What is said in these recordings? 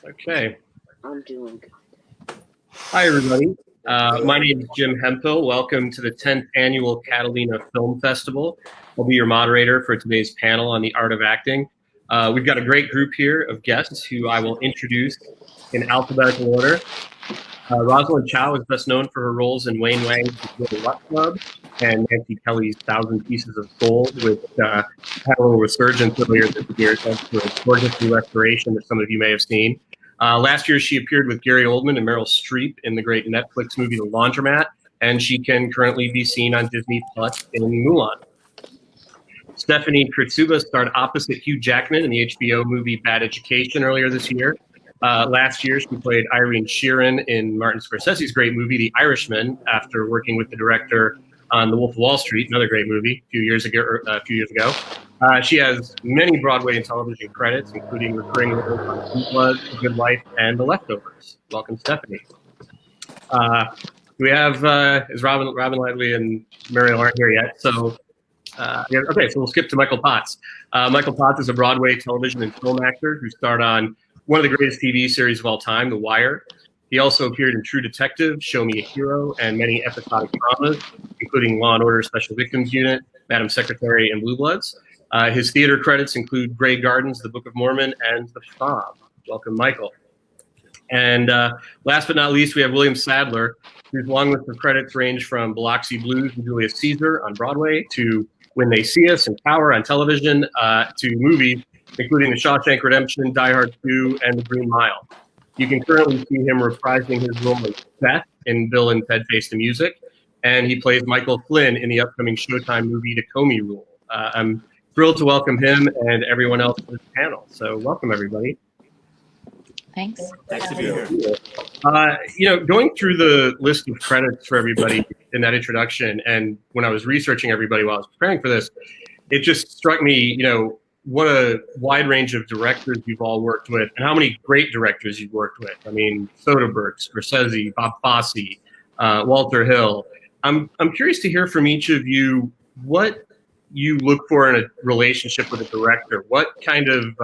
Okay. I'm doing good. Hi, everybody. My name is Jim Hemphill. Welcome to the 10th Annual Catalina Film Festival. I'll be your moderator for today's panel on the art of acting. We've got a great group here of guests who I will introduce in alphabetical order. Rosalind Chow is best known for her roles in Wayne Wang's Little Luck Club and Nancy Kelly's Thousand Pieces of Gold, which had a little resurgence earlier this year thanks to a gorgeous new restoration that some of you may have seen. Last year, she appeared with Gary Oldman and Meryl Streep in the great Netflix movie The Laundromat, and she can currently be seen on Disney Plus in Mulan. Stephanie Kritsuba starred opposite Hugh Jackman in the HBO movie Bad Education earlier this year. Last year, she played Irene Sheeran in Martin Scorsese's great movie, The Irishman, after working with the director on The Wolf of Wall Street, another great movie, a few years ago. She has many Broadway and television credits, including recurring roles on Blue Bloods, The Good Life, and The Leftovers. Welcome, Stephanie. We have is Robin Lively and Muriel aren't here yet, so. Okay, so we'll skip to Michael Potts. Michael Potts is a Broadway television and film actor who starred on one of the greatest TV series of all time, The Wire. He also appeared in True Detective, Show Me a Hero, and many episodic dramas, including Law & Order Special Victims Unit, Madam Secretary, and Blue Bloods. His theater credits include Grey Gardens, The Book of Mormon, and The Fob. Welcome, Michael. And last but not least, we have William Sadler, whose long list of credits range from Biloxi Blues and Julius Caesar on Broadway to When They See Us and Power on television to movies, including The Shawshank Redemption, Die Hard 2, and The Green Mile. You can currently see him reprising his role as Seth in Bill and Ted Face the Music, and he plays Michael Flynn in the upcoming Showtime movie The Comey Rule. I'm thrilled to welcome him and everyone else to this panel. So welcome, everybody. Thanks. Nice to be here. Going through the list of credits for everybody in that introduction, and when I was researching everybody while I was preparing for this, it just struck me, what a wide range of directors you've all worked with, and how many great directors you've worked with. I mean, Soderbergh, Scorsese, Bob Fosse, Walter Hill. I'm curious to hear from each of you what you look for in a relationship with a director. What kind of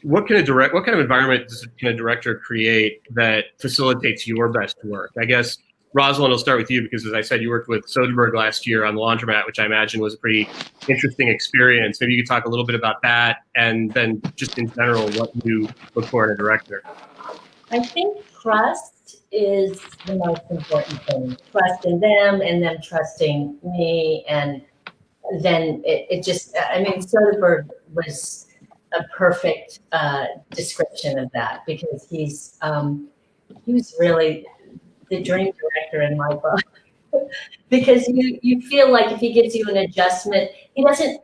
environment can a director create that facilitates your best work? I guess, Rosalind, I'll start with you because, as I said, you worked with Soderbergh last year on The Laundromat, which I imagine was a pretty interesting experience. Maybe you could talk a little bit about that, and then just in general, what you look for in a director. I think trust is the most important thing. Trust in them and them trusting me. And then Soderbergh was a perfect description of that because he was really the dream director in my book. Because you feel like if he gives you an adjustment, he doesn't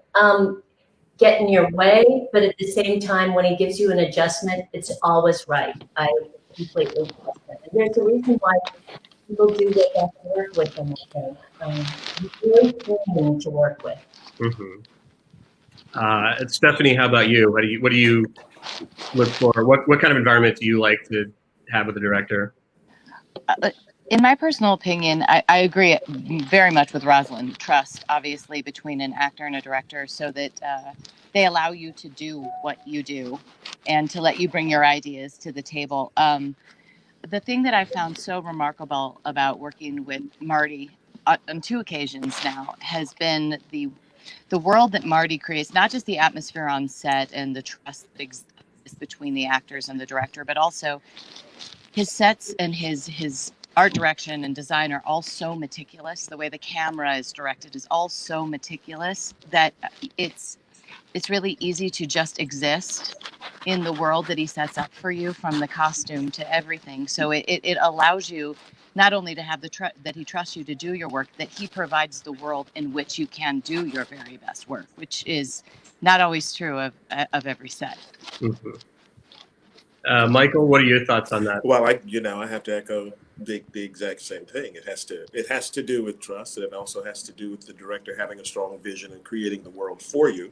get in your way, but at the same time, when he gives you an adjustment, it's always right. I completely trust him. And there's a reason why people do their best work with him, I think. He's really fun to work with. Mm-hmm. Stephanie, how about you? What do you look for? What kind of environment do you like to have with a director? In my personal opinion, I agree very much with Rosalind. Trust, obviously, between an actor and a director so that they allow you to do what you do and to let you bring your ideas to the table. The thing that I found so remarkable about working with Marty on two occasions now has been the world that Marty creates, not just the atmosphere on set and the trust that exists between the actors and the director, but also his sets and his art direction and design are all so meticulous. The way the camera is directed is all so meticulous that it's really easy to just exist in the world that he sets up for you, from the costume to everything. So it allows you not only to have that he trusts you to do your work, that he provides the world in which you can do your very best work, which is not always true of every set. Mm-hmm. Michael, what are your thoughts on that? Well, I have to echo the exact same thing. It has to do with trust, and it also has to do with the director having a strong vision and creating the world for you,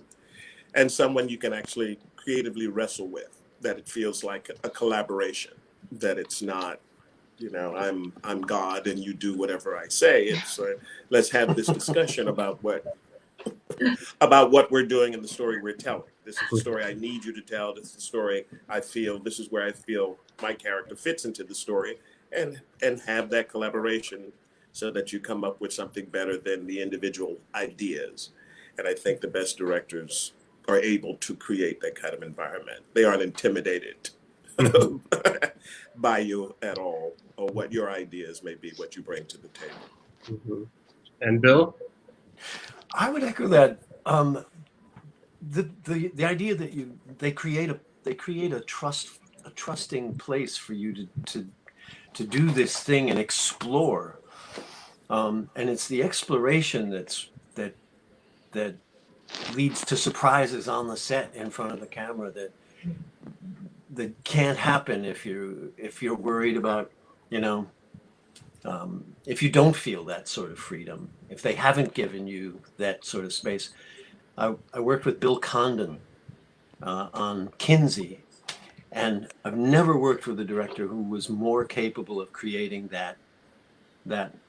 and someone you can actually creatively wrestle with. That it feels like a collaboration. That it's not, I'm God and you do whatever I say. It's let's have this discussion about what about what we're doing and the story we're telling. This is the story I need you to tell. This is the story I feel. This is where I feel my character fits into the story, and have that collaboration so that you come up with something better than the individual ideas. And I think the best directors are able to create that kind of environment. They aren't intimidated by you at all, or what your ideas may be, what you bring to the table. And Bill? I would echo that. The idea that they create a trusting place for you to do this thing and explore, and it's the exploration that leads to surprises on the set in front of the camera that can't happen if you're worried about, if you don't feel that sort of freedom, if they haven't given you that sort of space. I worked with Bill Condon on Kinsey, and I've never worked with a director who was more capable of creating that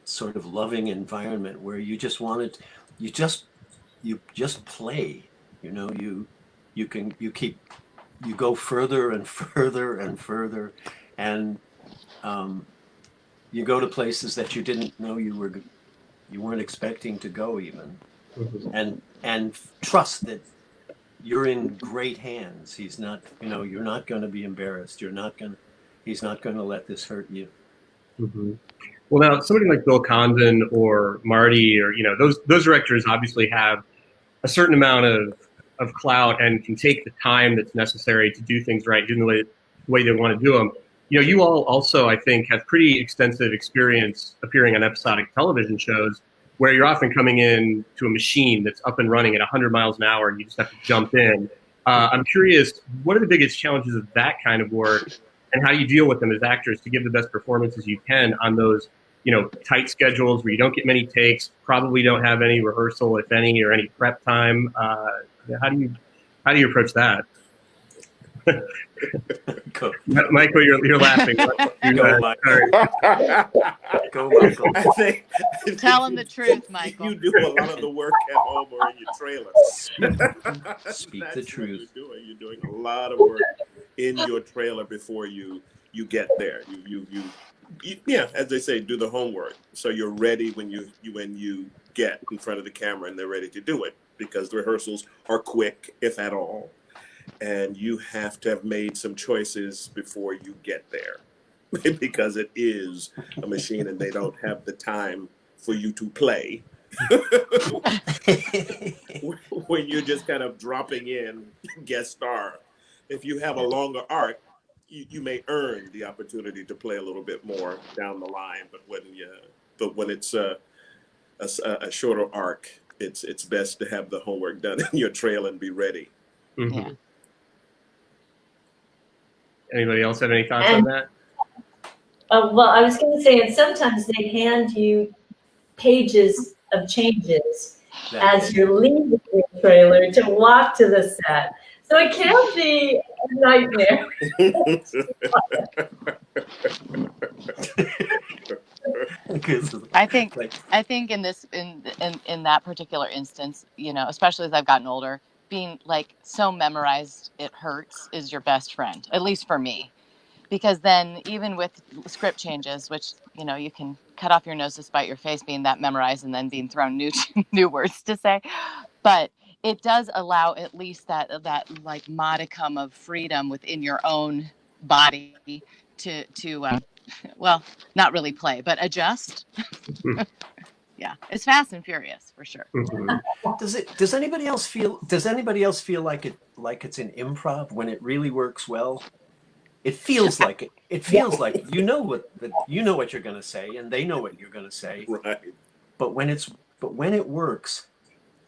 sort of loving environment where you just play. You go further and further and further, and you go to places that you didn't know you weren't expecting to go even. And trust that you're in great hands. He's not, you're not going to be embarrassed. He's not going to let this hurt you. Well, now somebody like Bill Condon or Marty, or those directors obviously have a certain amount of clout and can take the time that's necessary to do things right, do them the way they want to do them. You all also, I think, have pretty extensive experience appearing on episodic television shows, where you're often coming in to a machine that's up and running at 100 miles an hour and you just have to jump in. I'm curious, what are the biggest challenges of that kind of work, and how do you deal with them as actors to give the best performances you can on those, tight schedules where you don't get many takes, probably don't have any rehearsal, if any, or any prep time? How do you approach that? Michael, you're laughing. Go, Michael. Go, Michael. Tell him the truth, Michael. You do a lot of the work at home or in your trailer. Speak the truth. You're doing a lot of work in your trailer before you get there. You as they say, do the homework, so you're ready when you get in front of the camera and they're ready to do it, because the rehearsals are quick, if at all. And you have to have made some choices before you get there, because it is a machine and they don't have the time for you to play. When you're just kind of dropping in guest star. If you have a longer arc, you may earn the opportunity to play a little bit more down the line. But when it's a shorter arc, it's best to have the homework done in your trailer and be ready. Yeah. Anybody else have any thoughts on that? Well, I was going to say, and sometimes they hand you pages of changes as you're leaving the trailer to walk to the set. So it can be a nightmare. I think in that particular instance, especially as I've gotten older, being so memorized it hurts is your best friend, at least for me. Because then even with script changes, which, you can cut off your nose to spite your face being that memorized and then being thrown new words to say. But it does allow at least that modicum of freedom within your own body to well, not really play, but adjust. Yeah, it's fast and furious for sure. Does anybody else feel like it's an improv when it really works well? It feels like it. It feels like you know what you're going to say, and they know what you're going to say. Right. But when it works,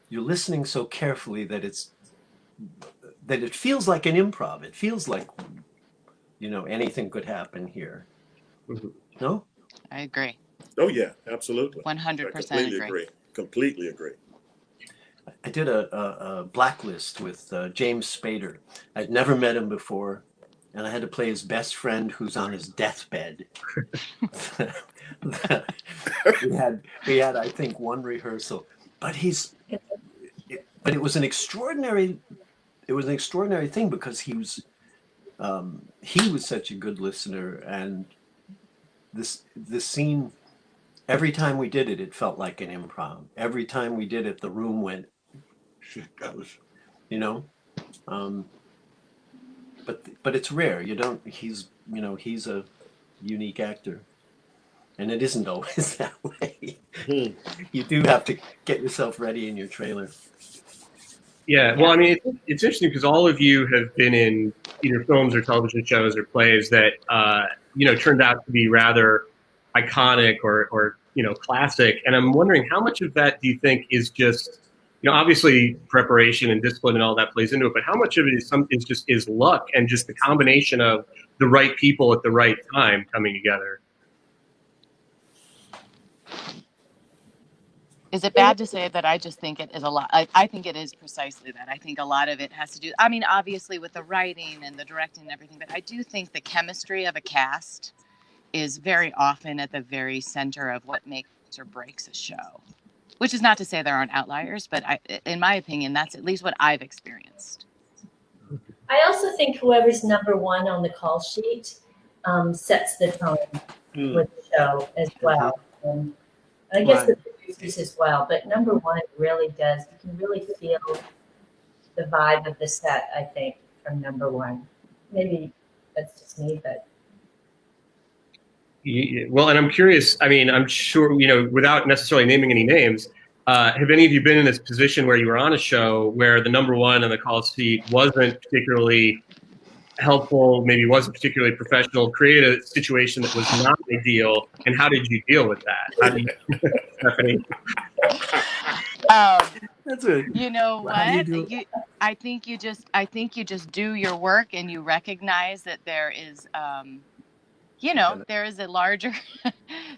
you're listening so carefully that it feels like an improv. It feels like anything could happen here. No? I agree. Oh yeah, absolutely. 100% Completely agree. I did a Blacklist with James Spader. I'd never met him before, and I had to play his best friend who's on his deathbed. we had I think one rehearsal, but but it was an extraordinary thing because he was such a good listener, and this scene, every time we did it, it felt like an improv. Every time we did it, the room went, shit, that was, you know. But it's rare. You don't. He's a unique actor, and it isn't always that way. You do have to get yourself ready in your trailer. Yeah, well, I mean, it's interesting because all of you have been in either films or television shows or plays that turned out to be rather iconic or classic. And I'm wondering how much of that do you think is just obviously preparation and discipline and all that plays into it, but how much of it is luck and just the combination of the right people at the right time coming together? Is it bad to say that I just think it is a lot? I think it is precisely that. I think a lot of it has to do, I mean, obviously with the writing and the directing and everything, but I do think the chemistry of a cast is very often at the very center of what makes or breaks a show. Which is not to say there aren't outliers, but in my opinion, that's at least what I've experienced. I also think whoever's number one on the call sheet sets the tone with the show as well. And I guess the producers as well, but number one really does. You can really feel the vibe of the set, I think, from number one. Maybe that's just me, but. Well, and I'm curious, I mean, I'm sure, without necessarily naming any names, have any of you been in this position where you were on a show where the number one on the call sheet wasn't particularly helpful, maybe wasn't particularly professional, created a situation that was not ideal, and how did you deal with that? How do you, Stephanie? That's a, you know what? I think you just do your work and you recognize that there is there is a larger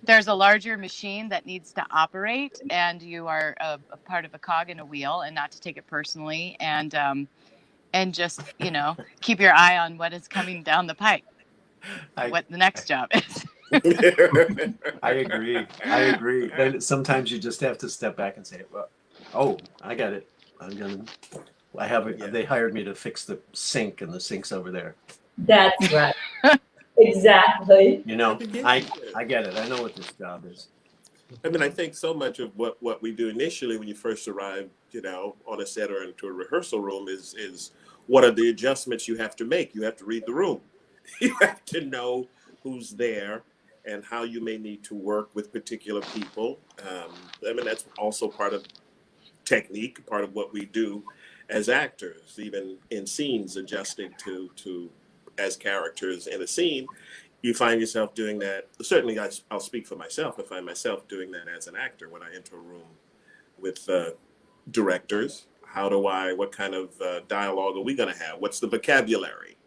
there's a larger machine that needs to operate, and you are a part of a cog in a wheel, and not to take it personally, and just keep your eye on what is coming down the pipe, what the next job is. I agree. Then sometimes you just have to step back and say, well, oh, I got it. They hired me to fix the sink, and the sink's over there. That's right. Exactly. I get it. I know what this job is. I mean, I think so much of what we do initially when you first arrive, on a set or into a rehearsal room is what are the adjustments you have to make? You have to read the room. You have to know who's there and how you may need to work with particular people. I mean, that's also part of technique, part of what we do as actors, even in scenes, adjusting to as characters in a scene. You find yourself doing that. Certainly, I'll speak for myself. I find myself doing that as an actor when I enter a room with directors. What kind of dialogue are we going to have? What's the vocabulary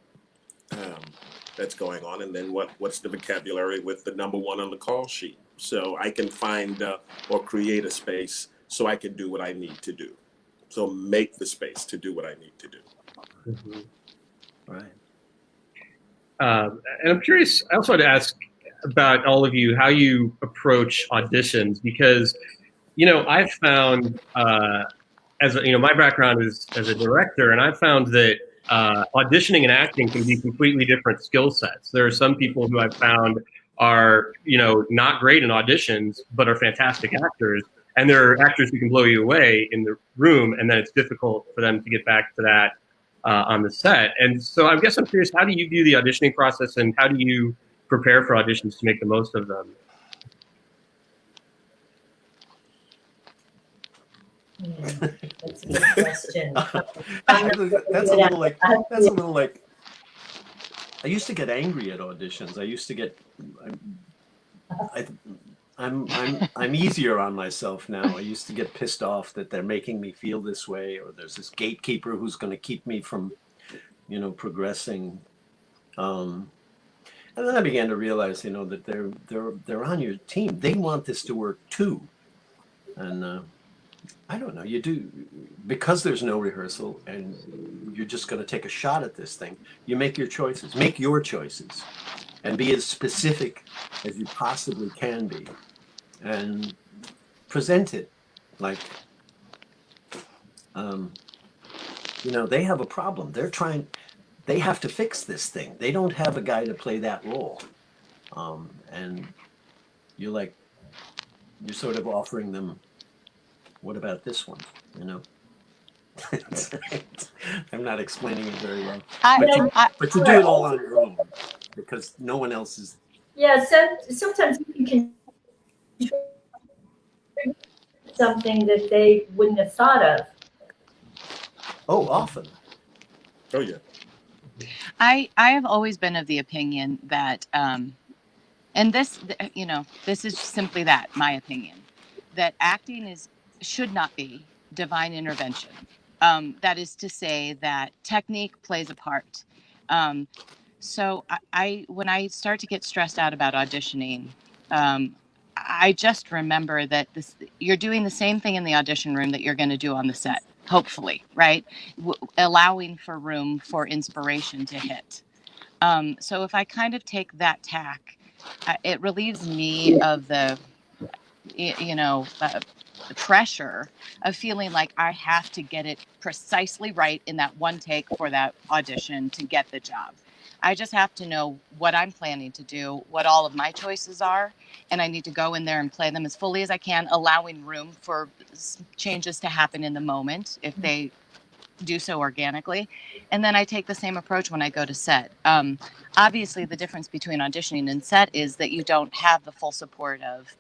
that's going on? And then what's the vocabulary with the number one on the call sheet? So I can find or create a space so I can do what I need to do. So make the space to do what I need to do. Mm-hmm. Right. And I'm curious, I also wanted to ask about all of you, how you approach auditions, because, I've found, my background is as a director, and I've found that auditioning and acting can be completely different skill sets. There are some people who I've found are, not great in auditions, but are fantastic actors. And there are actors who can blow you away in the room, and then it's difficult for them to get back to that on the set. And so I guess I'm curious, how do you view the auditioning process, and how do you prepare for auditions to make the most of them? That's a good question. That's a little like, I used to get angry at auditions. I used to get, I'm easier on myself now. I used to get pissed off that they're making me feel this way, or there's this gatekeeper who's going to keep me from, progressing. And then I began to realize, that they're on your team. They want this to work too. And I don't know. You do, because there's no rehearsal and you're just going to take a shot at this thing. You make your choices. Make your choices, and be as specific as you possibly can be, and present it like you know, they have a problem. They have to fix this thing. They don't have a guy to play that role. And you're like, you're sort of offering them, what about this one? You know? I'm not explaining it very well. But you do it all on your own because no one else is. Yeah, so sometimes you can something that they wouldn't have thought of. Oh, often. Oh yeah. I have always been of the opinion that, and this, you know, this is simply that, my opinion, that acting should not be divine intervention. That is to say that technique plays a part. So when I start to get stressed out about auditioning, I just remember that you're doing the same thing in the audition room that you're going to do on the set, hopefully, right? Allowing for room for inspiration to hit. So if I kind of take that tack, it relieves me of the the pressure of feeling like I have to get it precisely right in that one take for that audition to get the job. I just have to know what I'm planning to do, what all of my choices are, and I need to go in there and play them as fully as I can, allowing room for changes to happen in the moment if they do so organically. And then I take the same approach when I go to set. Obviously, the difference between auditioning and set is that you don't have the full support of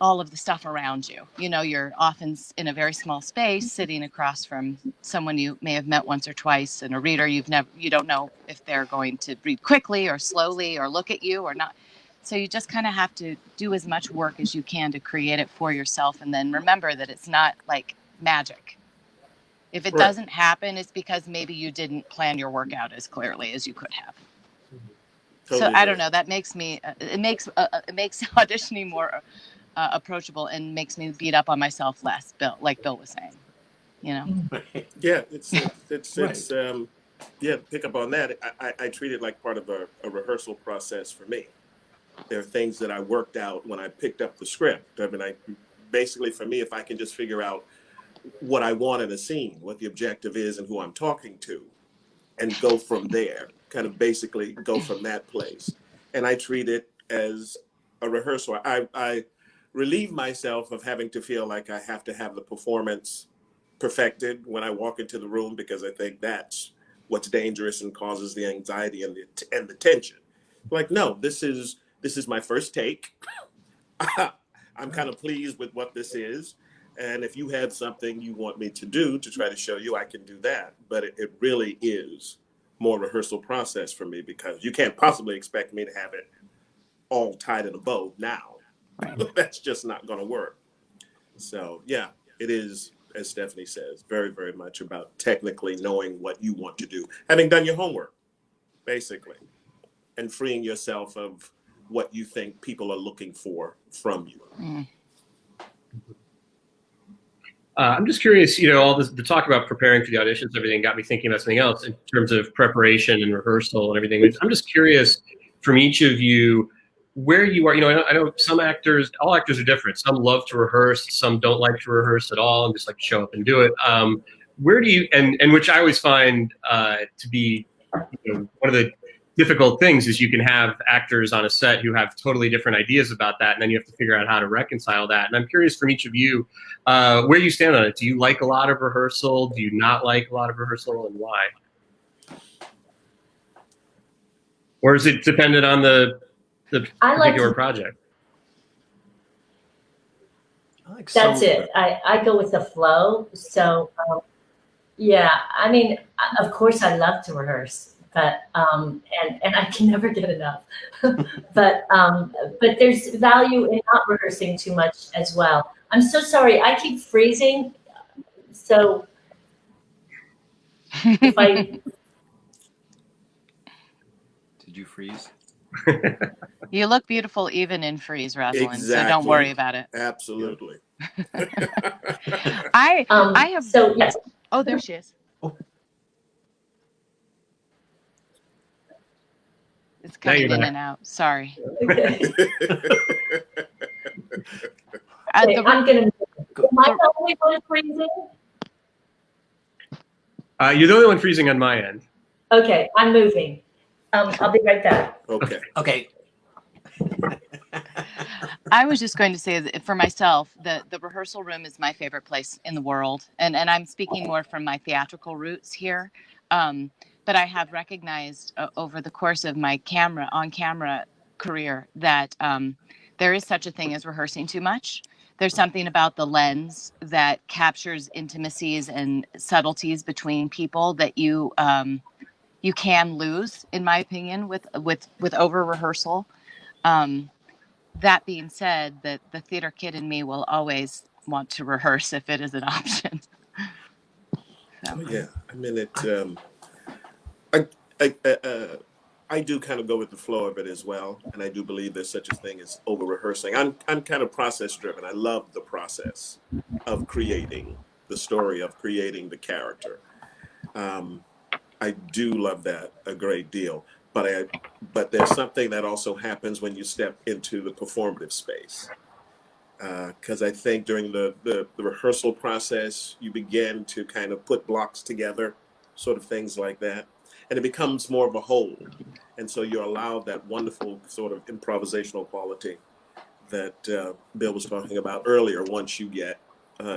all of the stuff around you. You know, you're often in a very small space, sitting across from someone you may have met once or twice, and a reader you don't know if they're going to read quickly or slowly or look at you or not. So you just kind of have to do as much work as you can to create it for yourself, and then remember that it's not like magic. If it doesn't happen, it's because maybe you didn't plan your work out as clearly as you could have. Totally. So I don't know. That makes me it makes auditioning more approachable and makes me beat up on myself less. Like Bill was saying, you know. Yeah, it's yeah. Pick up on that. I treat it like part of a rehearsal process for me. There are things that I worked out when I picked up the script. I mean, basically for me, if I can just figure out what I want in a scene, what the objective is, and who I'm talking to, and go from there. Kind of basically go from that place. And I treat it as a rehearsal. I relieve myself of having to feel like I have to have the performance perfected when I walk into the room, because I think that's what's dangerous and causes the anxiety and the tension. Like, no, this is my first take. I'm kind of pleased with what this is. And if you have something you want me to do to try to show you, I can do that. But it really is more rehearsal process for me, because you can't possibly expect me to have it all tied in a bow now. Right. That's just not going to work. So, yeah, it is, as Stephanie says, very, very much about technically knowing what you want to do, having done your homework, basically, and freeing yourself of what you think people are looking for from you. Mm. I'm just curious, you know, all this, the talk about preparing for the auditions, everything got me thinking about something else in terms of preparation and rehearsal and everything. I'm just curious from each of you where you are. You know, I know some actors, all actors are different. Some love to rehearse, some don't like to rehearse at all and just like to show up and do it. Where do you, and which I always find to be, you know, one of the difficult things is you can have actors on a set who have totally different ideas about that, and then you have to figure out how to reconcile that. And I'm curious from each of you, where you stand on it. Do you like a lot of rehearsal? Do you not like a lot of rehearsal, and why? Or is it dependent on the particular project? That's it. I go with the flow. So yeah, I mean, of course I love to rehearse, but and I can never get enough. but there's value in not rehearsing too much as well. I'm so sorry, I keep freezing. So if I did you freeze? You look beautiful even in freeze, Rosalind. Exactly. So don't worry about it. Absolutely. I have. So yes. Oh, there she is. Oh. It's coming in and out. Sorry. Okay. I'm gonna. Am I the only one freezing? You're the only one freezing on my end. Okay, I'm moving. I'll be right back. Okay. Okay. I was just going to say that for myself, the rehearsal room is my favorite place in the world, and I'm speaking more from my theatrical roots here. But I have recognized over the course of my on camera career that there is such a thing as rehearsing too much. There's something about the lens that captures intimacies and subtleties between people that you can lose, in my opinion, with over rehearsal. That being said, the theater kid in me will always want to rehearse if it is an option. So. Oh, yeah, I mean it. I, I, I do kind of go with the flow of it as well, and I do believe there's such a thing as over rehearsing. I'm kind of process driven. I love the process of creating the story, of creating the character. I do love that a great deal, but there's something that also happens when you step into the performative space. Because I think during the rehearsal process, you begin to kind of put blocks together, sort of things like that, and it becomes more of a whole. And so you're allowed that wonderful sort of improvisational quality that Bill was talking about earlier once you get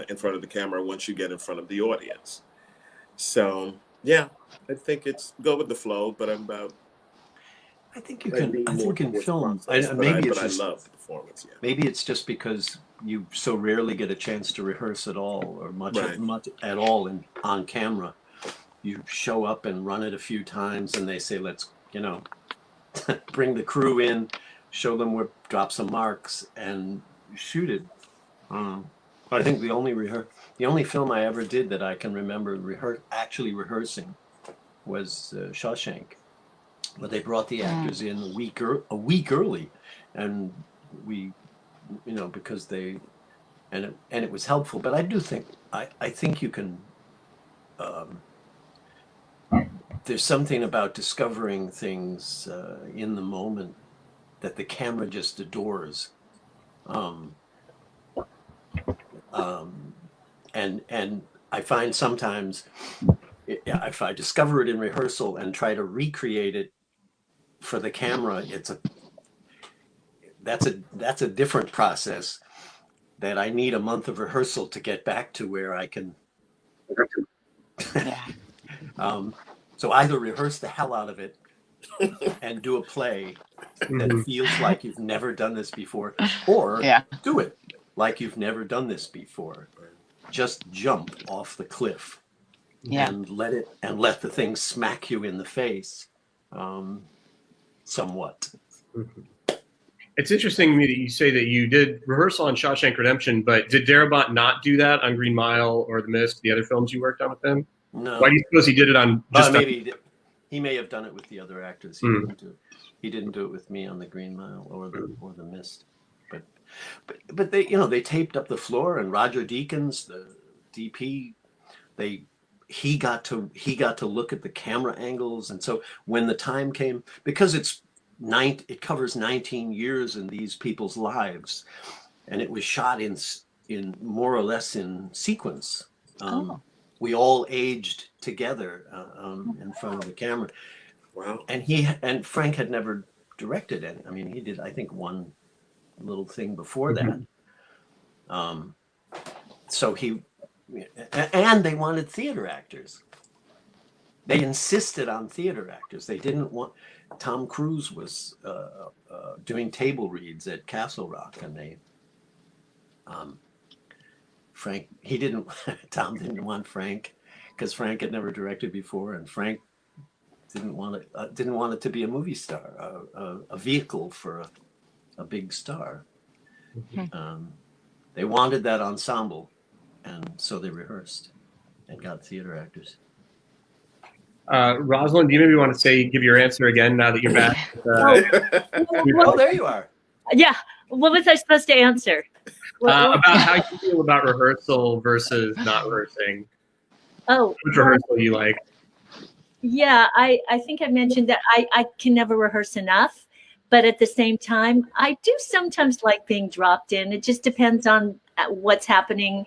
in front of the camera, once you get in front of the audience. So, yeah, I think it's go with the flow, but I'm about. I think you can. I think in film, I love the performance. Yeah. Maybe it's just because you so rarely get a chance to rehearse at all, or much at all on camera. You show up and run it a few times, and they say, "Let's, bring the crew in, show them where, drop some marks, and shoot it." I think the only film I ever did that I can remember actually rehearsing was Shawshank. But they brought the actors in a week early, and we, because they, and it was helpful. But I do think I think you can. There's something about discovering things in the moment that the camera just adores, and I find sometimes if I discover it in rehearsal and try to recreate it for the camera, that's a different process that I need a month of rehearsal to get back to where I can. Yeah. So either rehearse the hell out of it and do a play that feels like you've never done this before, or do it like you've never done this before. Just jump off the cliff and let the thing smack you in the face. Somewhat. It's interesting to me that you say that you did rehearsal on Shawshank Redemption, but did Darabont not do that on Green Mile or The Mist, the other films you worked on with him? No. Why do you suppose he did it on just maybe he may have done it with the other actors. He didn't do it with me on the Green Mile or the Mist. But they taped up the floor, and Roger Deakins, the DP, he got to look at the camera angles, and so when the time came, because it covers 19 years in these people's lives, and it was shot in more or less in sequence. We all aged together in front of the camera. Wow. And Frank had never directed any. I mean, he did, I think, one little thing before that. So and they wanted theater actors. They insisted on theater actors. They didn't want. Tom Cruise was doing table reads at Castle Rock, and they. Tom didn't want Frank, because Frank had never directed before, and Frank didn't want it to be a movie star, a vehicle for a big star. They wanted that ensemble, and so they rehearsed and got theater actors. Rosalind, do you maybe want to give your answer again now that you're back? Oh, there you are. Yeah. What was I supposed to answer? About how you feel about rehearsal versus not rehearsing. Oh. Which rehearsal you like? Yeah, I think I mentioned that I can never rehearse enough. But at the same time, I do sometimes like being dropped in. It just depends on what's happening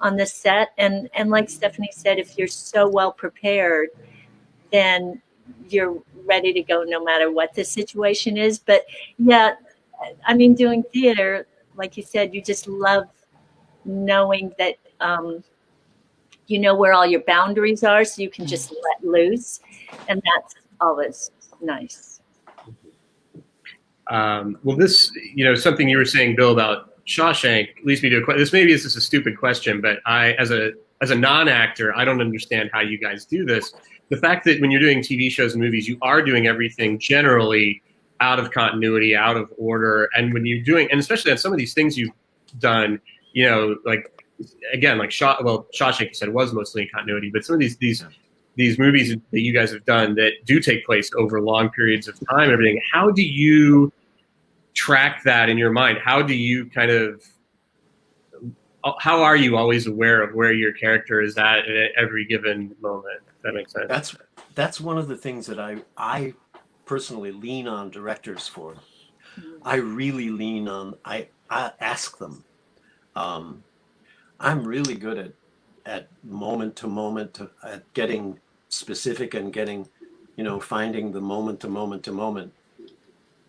on the set. And like Stephanie said, if you're so well prepared, then you're ready to go no matter what the situation is. But yeah, I mean, doing theater, like you said, you just love knowing that you know where all your boundaries are, so you can just let loose, and that's always nice. Well, this, something you were saying, Bill, about Shawshank leads me to a question. This is a stupid question, but as a non-actor, I don't understand how you guys do this. The fact that when you're doing TV shows and movies, you are doing everything generally out of continuity, out of order, and when you're doing, and especially on some of these things you've done, like again, like Shawshank, you said, was mostly in continuity, but some of these movies that you guys have done that do take place over long periods of time and everything, how do you track that in your mind? How do you how are you always aware of where your character is at every given moment? If that makes sense. That's one of the things that I personally lean on directors for. I really lean on, I ask them. I'm really good at moment to moment, at getting specific and getting, finding the moment to moment to moment.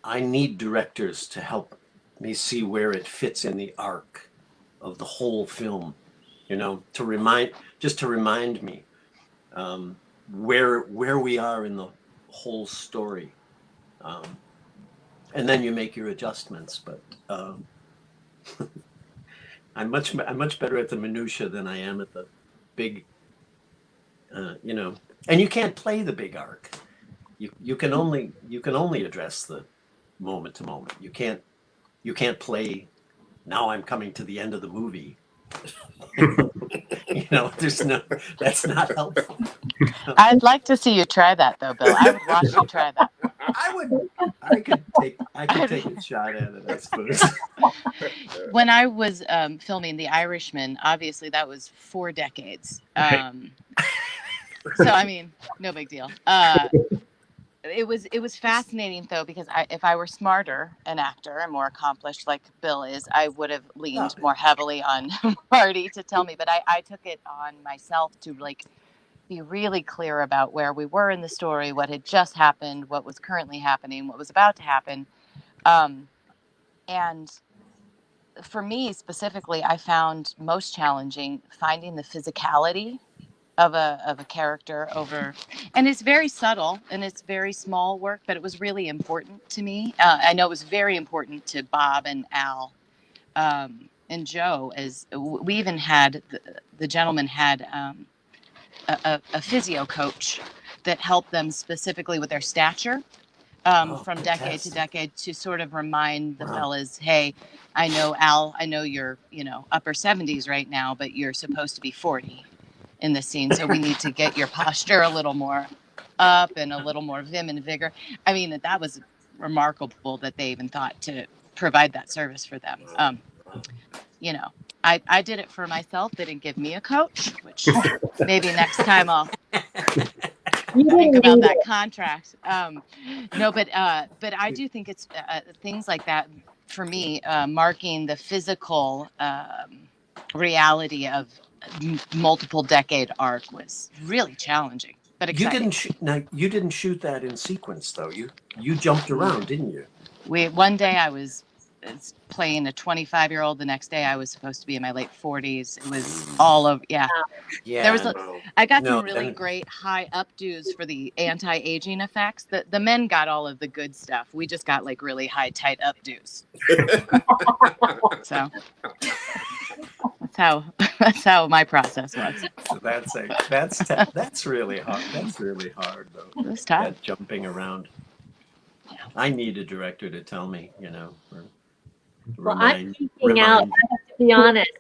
I need directors to help me see where it fits in the arc of the whole film, to remind me where we are in the whole story. And then you make your adjustments, but I'm much better at the minutia than I am at the big, and you can't play the big arc. You can only address the moment to moment. You can't play, now I'm coming to the end of the movie. That's not helpful. I'd like to see you try that, though, Bill. I would watch you try that. I could take a shot at it, I suppose. When I was filming The Irishman, obviously that was 4 decades. So I mean, no big deal. It was fascinating though, because if I were smarter, an actor and more accomplished like Bill is, I would have leaned more heavily on Marty to tell me. But I took it on myself to be really clear about where we were in the story, what had just happened, what was currently happening, what was about to happen. And for me specifically, I found most challenging finding the physicality of a character over, and it's very subtle and it's very small work, but it was really important to me. I know it was very important to Bob and Al, and Joe, as we even had the gentleman had a physio coach that helped them specifically with their stature, from decade to decade, to sort of remind the fellas, hey, I know Al, I know you're upper 70s right now, but you're supposed to be 40 in the scene, so we need to get your posture a little more up and a little more vim and vigor. I mean, that was remarkable that they even thought to provide that service for them. I did it for myself. They didn't give me a coach, which maybe next time I'll think about that contract. No, but I do think it's things like that for me, marking the physical reality of multiple decade arc was really challenging, but exciting. You didn't shoot that in sequence though. You jumped around, didn't you? One day I was playing a 25-year-old. The next day I was supposed to be in my late 40s. It was all of there was I got some really great high updos for the anti-aging effects. The men got all of the good stuff. We just got really high tight updos. So that's how my process was. So that's really hard. That's really hard though. It was tough. That jumping around. Yeah. I need a director to tell me, Well, I'm geeking out. I have to be honest.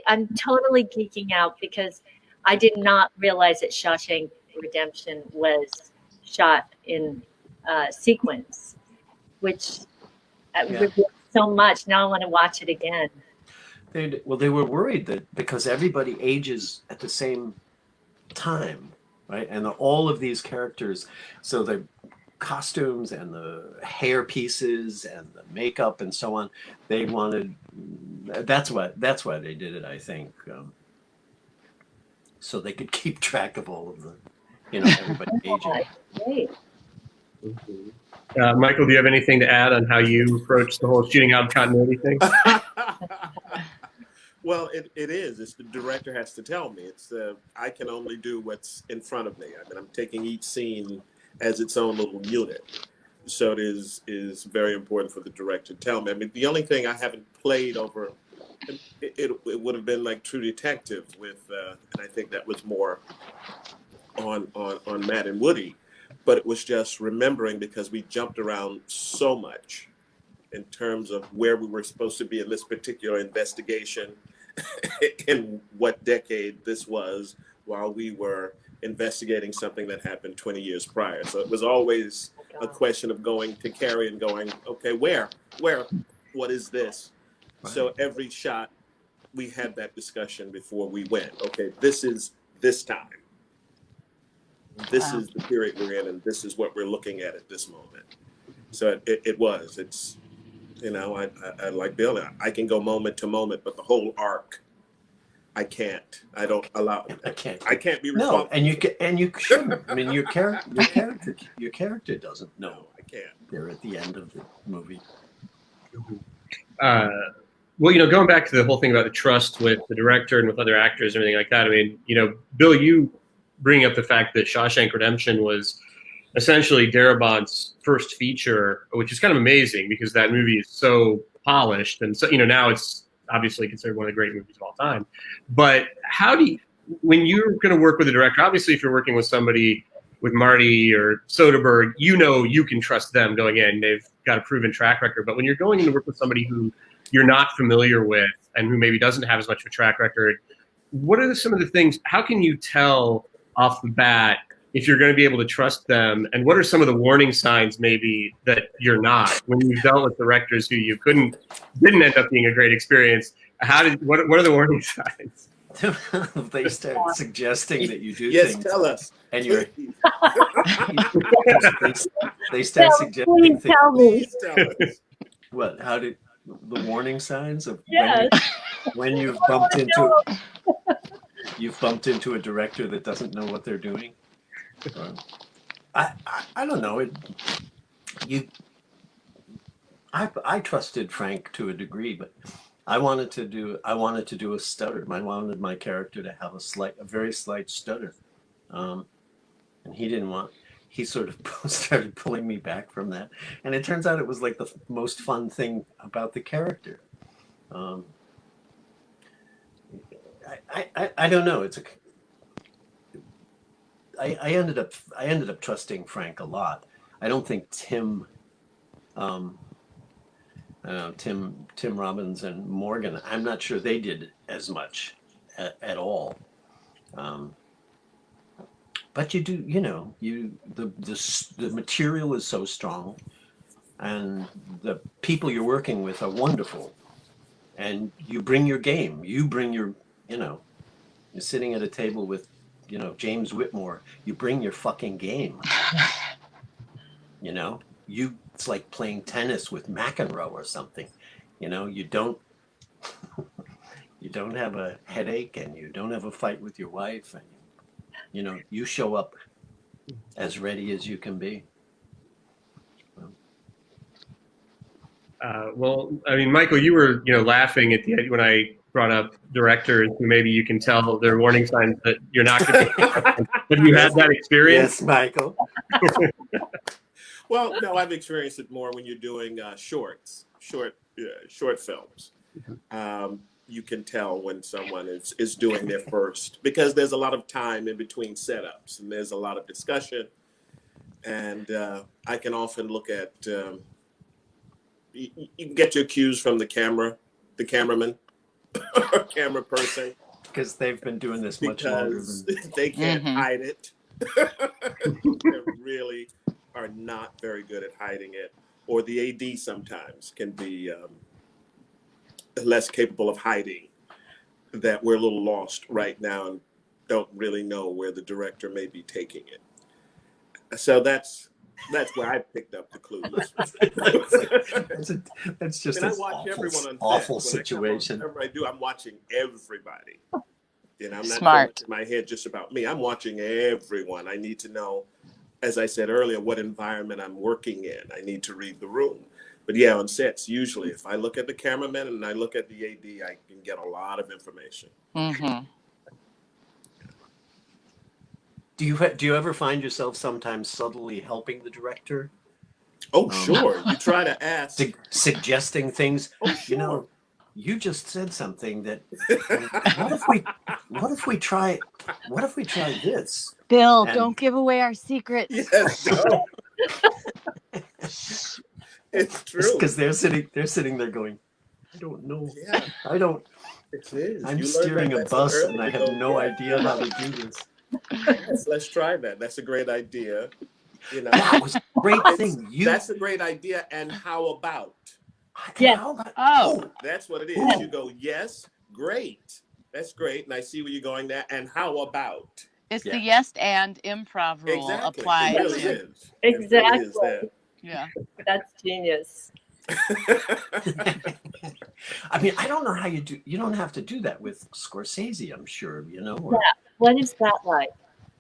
I'm totally geeking out because I did not realize that Shawshank Redemption was shot in sequence, which reveals so much. Now I want to watch it again. They were worried that because everybody ages at the same time, right? And all of these characters, so the costumes and the hair pieces and the makeup and so on, they wanted. That's why they did it, I think. so they could keep track of all of the, everybody aging. Great. Michael, do you have anything to add on how you approach the whole shooting out continuity thing? Well, it is. It's the director has to tell me. It's I can only do what's in front of me. I mean, I'm taking each scene as its own little unit. So it is very important for the director to tell me. I mean, the only thing I haven't played over, it would have been like True Detective with, and I think that was more on Matt and Woody, but it was just remembering because we jumped around so much in terms of where we were supposed to be in this particular investigation in what decade this was while we were investigating something that happened 20 years prior. So it was always a question of going to Carrie and going, okay, where, what is this? Right. So every shot we had that discussion before we went, okay, this is this time. This Wow. is the period we're in, and this is what we're looking at this moment. So it's, I like Bill. I can go moment to moment, but the whole arc, I can't. I don't allow. I can't. I can't be No, responsible. and you shouldn't. I mean, your character doesn't know No, I can't. they're at the end of the movie. Well, going back to the whole thing about the trust with the director and with other actors and everything like that. I mean, Bill, you bring up the fact that Shawshank Redemption was essentially Darabont's first feature, which is kind of amazing because that movie is so polished, and so now it's obviously considered one of the great movies of all time. But how do you, when you're going to work with a director, obviously if you're working with somebody with Marty or Soderbergh, you can trust them going in. They've got a proven track record. But when you're going in to work with somebody who you're not familiar with and who maybe doesn't have as much of a track record, what are some of the things, how can you tell off the bat if you're going to be able to trust them, and what are some of the warning signs maybe that you're not when you've dealt with directors who you didn't end up being a great experience? What are the warning signs? They start suggesting that you do Yes, things, tell us. and you're Please. they start suggesting Please things. tell me. Please tell us. What? How did the warning signs of Yes. when you've bumped into a director that doesn't know what they're doing? I don't know. I trusted Frank to a degree, but I wanted to do a stutter. I wanted my character to have a very slight stutter, and he didn't want. He sort of started pulling me back from that, and it turns out it was like the most fun thing about the character. I don't know. I ended up trusting Frank a lot. I don't think Tim Robbins and Morgan, I'm not sure they did as much at all. But you do, the material is so strong, and the people you're working with are wonderful, and you bring your game. You bring your, you're sitting at a table with, James Whitmore. You bring your fucking game. It's like playing tennis with McEnroe or something. You don't have a headache, and you don't have a fight with your wife, and you show up as ready as you can be. Well, I mean, Michael, you were laughing at the end when I brought up directors who maybe you can tell their warning signs that you're not going to. Have you had that experience? Yes, Michael. Well, no, I've experienced it more when you're doing short films. You can tell when someone is doing their first, because there's a lot of time in between setups, and there's a lot of discussion. And I can often look at, you can get your cues from the cameraman, or camera person. Because they've been doing this much longer Because than they can't hide it. They really are not very good at hiding it. Or the AD sometimes can be less capable of hiding, that we're a little lost right now and don't really know where the director may be taking it. So that's where I picked up the clues. that's just I an watch everyone on set. awful When I come on, situation. whatever I do, I'm watching everybody. And I'm not so Smart. much in my head just about me. I'm watching everyone. I need to know, as I said earlier, what environment I'm working in. I need to read the room. But yeah, on sets, usually if I look at the cameraman and I look at the AD, I can get a lot of information. Mm-hmm. Do you ever find yourself sometimes subtly helping the director, Oh, sure. You try to ask. suggesting things? Oh, You sure. know, you just said something that. What if we try this? Bill, And don't give away our secrets. Yes, no. It's true. because they're sitting there going, I don't know. Yeah, I don't. it is. I'm You learn steering that a lesson bus early. and I You have go, no yeah, idea how to do this. yes, let's try that. That's a great idea. You know, That was a great it's thing. that's a great idea. And how about? Yes. How about, Oh, That's what it is. Ooh. You go, yes, great. That's great. And I see where you're going there. And how about? it's Yeah. the yes and improv rule Exactly. applied It really to. is. It really is Exactly. Yeah. That's genius. that. I mean, I don't know how you do. You don't have to do that with Scorsese, I'm sure. Or What is that like?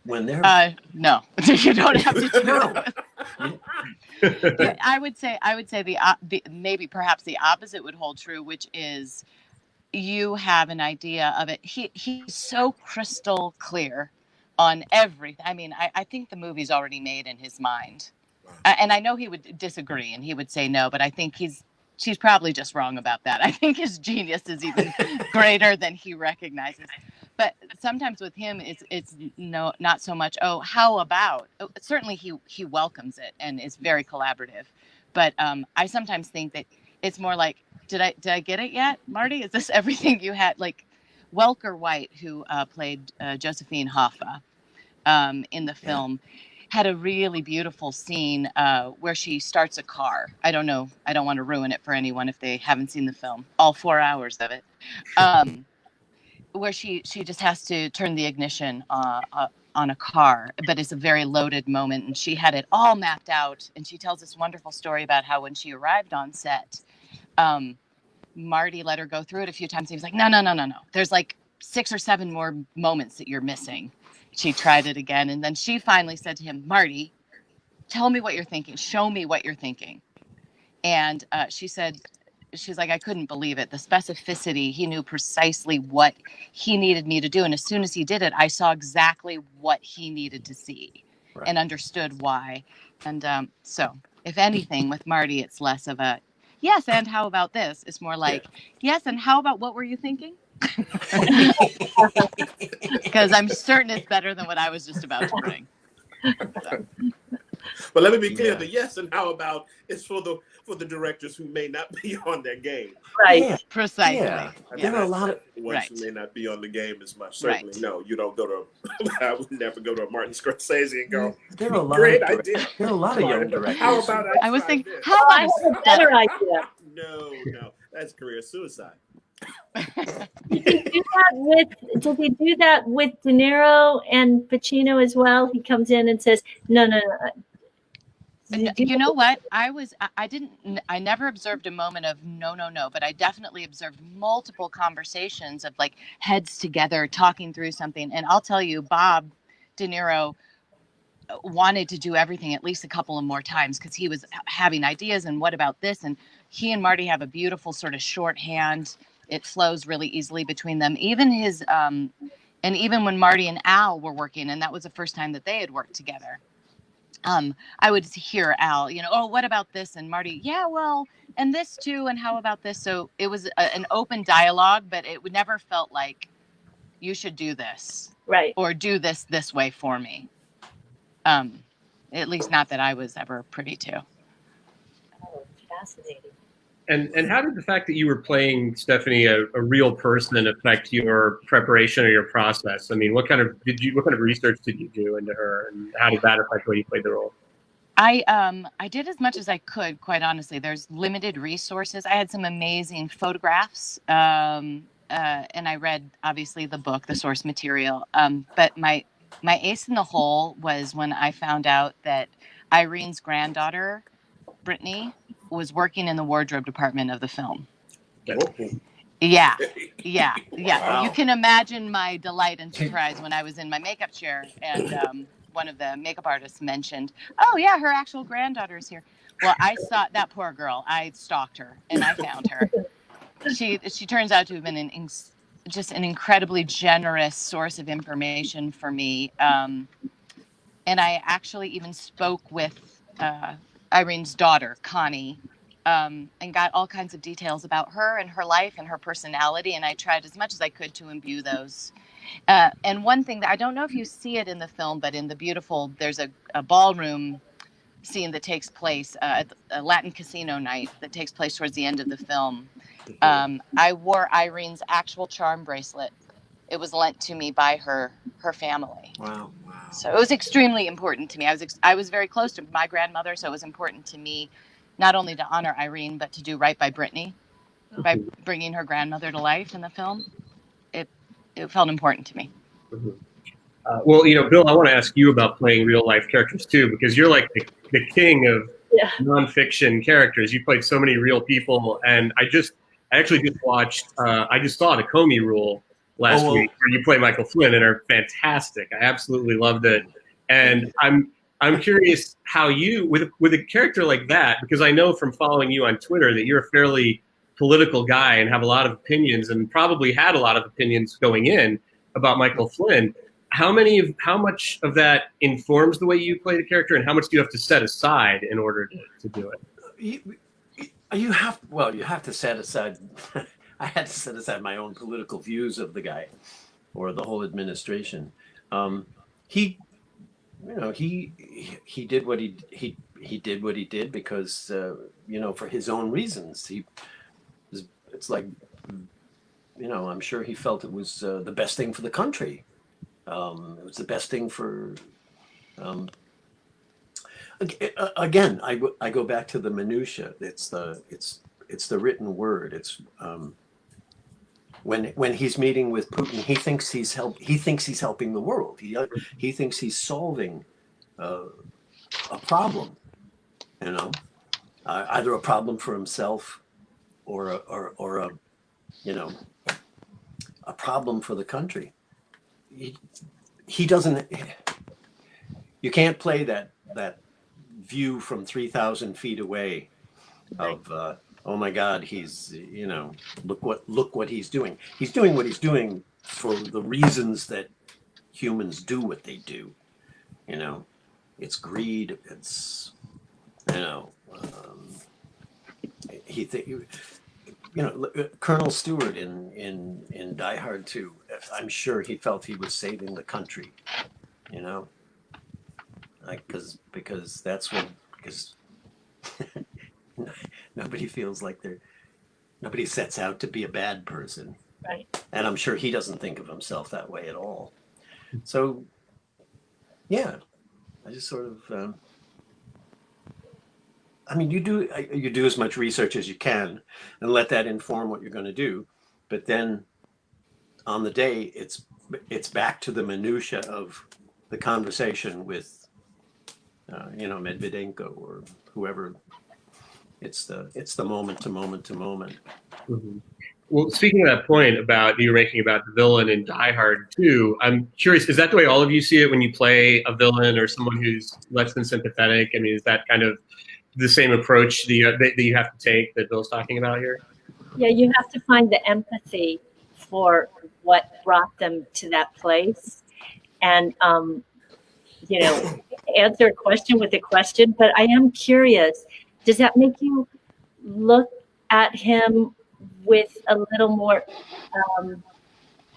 when they're No, you don't have to do No. it. I would say the maybe perhaps the opposite would hold true, which is you have an idea of it. He's so crystal clear on everything. I mean, I think the movie's already made in his mind. And I know he would disagree and he would say no, but I think she's probably just wrong about that. I think his genius is even greater than he recognizes. But sometimes with him, it's no, not so much. Oh, how about? Certainly, he welcomes it and is very collaborative. But I sometimes think that it's more like, did I get it yet, Marty? Is this everything you had? Like Welker White, who played Josephine Hoffa in the film, had a really beautiful scene where she starts a car. I don't know. I don't want to ruin it for anyone if they haven't seen the film, all 4 hours of it, where she just has to turn the ignition on a car, but it's a very loaded moment. And she had it all mapped out. And she tells this wonderful story about how when she arrived on set, Marty let her go through it a few times. He was like, no. There's like 6 or 7 more moments that you're missing. She tried it again. And then she finally said to him, Marty, tell me what you're thinking. Show me what you're thinking. And she's like, I couldn't believe it. The specificity, he knew precisely what he needed me to do. And as soon as he did it, I saw exactly what he needed to see and understood why. And so if anything with Marty, it's less of a, yes, and how about this? It's more like, yes, and how about what were you thinking? Because I'm certain it's better than what I was just about to bring. So. But let me be clear: the yes and how about is for the directors who may not be on their game. Right. Yeah. Precisely. Yeah. There are a lot of ones who may not be on the game as much. Certainly, no, you don't go to. I would never go to a Martin Scorsese and go. There are a lot Great of idea. There are a lot of young directors. How about I was thinking, this? how I about have a better idea. No, that's career suicide. Did he do that with De Niro and Pacino as well? He comes in and says, no. You know what? I never observed a moment of no, but I definitely observed multiple conversations of like heads together talking through something. And I'll tell you, Bob De Niro wanted to do everything at least a couple of more times because he was having ideas and what about this? And he and Marty have a beautiful sort of shorthand. It flows really easily between them. Even and even when Marty and Al were working, and that was the first time that they had worked together. I would hear Al, oh, what about this? And Marty, yeah, well, and this too, and how about this? So it was an open dialogue, but it would never felt like you should do this, right, or do this way for me. At least not that I was ever privy to. Oh, fascinating. And how did the fact that you were playing Stephanie, a real person, affect your preparation or your process? I mean, what kind of research did you do into her, and how did that affect the way you played the role? I did as much as I could, quite honestly. There's limited resources. I had some amazing photographs, and I read obviously the book, the source material. But my ace in the hole was when I found out that Irene's granddaughter, Brittany, was working in the wardrobe department of the film. Okay. Yeah, yeah, yeah. Wow. You can imagine my delight and surprise when I was in my makeup chair and one of the makeup artists mentioned, "Oh yeah, her actual granddaughter's here." Well, I saw that poor girl. I stalked her and I found her. She turns out to have been just an incredibly generous source of information for me. And I actually even spoke with Irene's daughter, Connie, and got all kinds of details about her and her life and her personality. And I tried as much as I could to imbue those. And one thing that I don't know if you see it in the film, but in the beautiful, there's a ballroom scene that takes place at a Latin casino night that takes place towards the end of the film. I wore Irene's actual charm bracelet. It was lent to me by her family. Wow. So it was extremely important to me. I was very close to my grandmother, so it was important to me not only to honor Irene but to do right by Brittany by bringing her grandmother to life in the film. It felt important to me. Well, Bill, I want to ask you about playing real life characters too, because you're like the king of Yeah. nonfiction characters. You played so many real people, and I actually just watched. I just saw the Comey Rule last week, where you play Michael Flynn, and are fantastic. I absolutely loved it, and I'm curious how you with a character like that, because I know from following you on Twitter that you're a fairly political guy and have a lot of opinions, and probably had a lot of opinions going in about Michael Flynn. How much of that informs the way you play the character, and how much do you have to set aside in order to do it? You have to set aside. I had to set aside my own political views of the guy or the whole administration. He did what he did what he did because for his own reasons. It's like I'm sure he felt it was the best thing for the country. It was the best thing for. Again, I go back to the minutia. It's the written word. It's when he's meeting with Putin, he thinks he's helping the world. He thinks he's solving a problem. Either a problem for himself or a problem for the country. He doesn't. You can't play that view from 3,000 feet away of oh my God, he's look what he's doing. He's doing what he's doing for the reasons that humans do what they do. It's greed. It's Colonel Stewart in Die Hard 2, I'm sure he felt he was saving the country, because nobody feels like nobody sets out to be a bad person. Right. And I'm sure he doesn't think of himself that way at all. So, yeah, I just sort of, you do as much research as you can and let that inform what you're going to do. But then on the day, it's back to the minutia of the conversation with, Medvedenko or whoever. It's the moment to moment to moment. Mm-hmm. Well, speaking of that point about you were making about the villain in Die Hard 2, I'm curious, is that the way all of you see it when you play a villain or someone who's less than sympathetic? I mean, is that kind of the same approach that you have to take that Bill's talking about here? Yeah, you have to find the empathy for what brought them to that place, and answer a question with a question. But I am curious, does that make you look at him with a little more,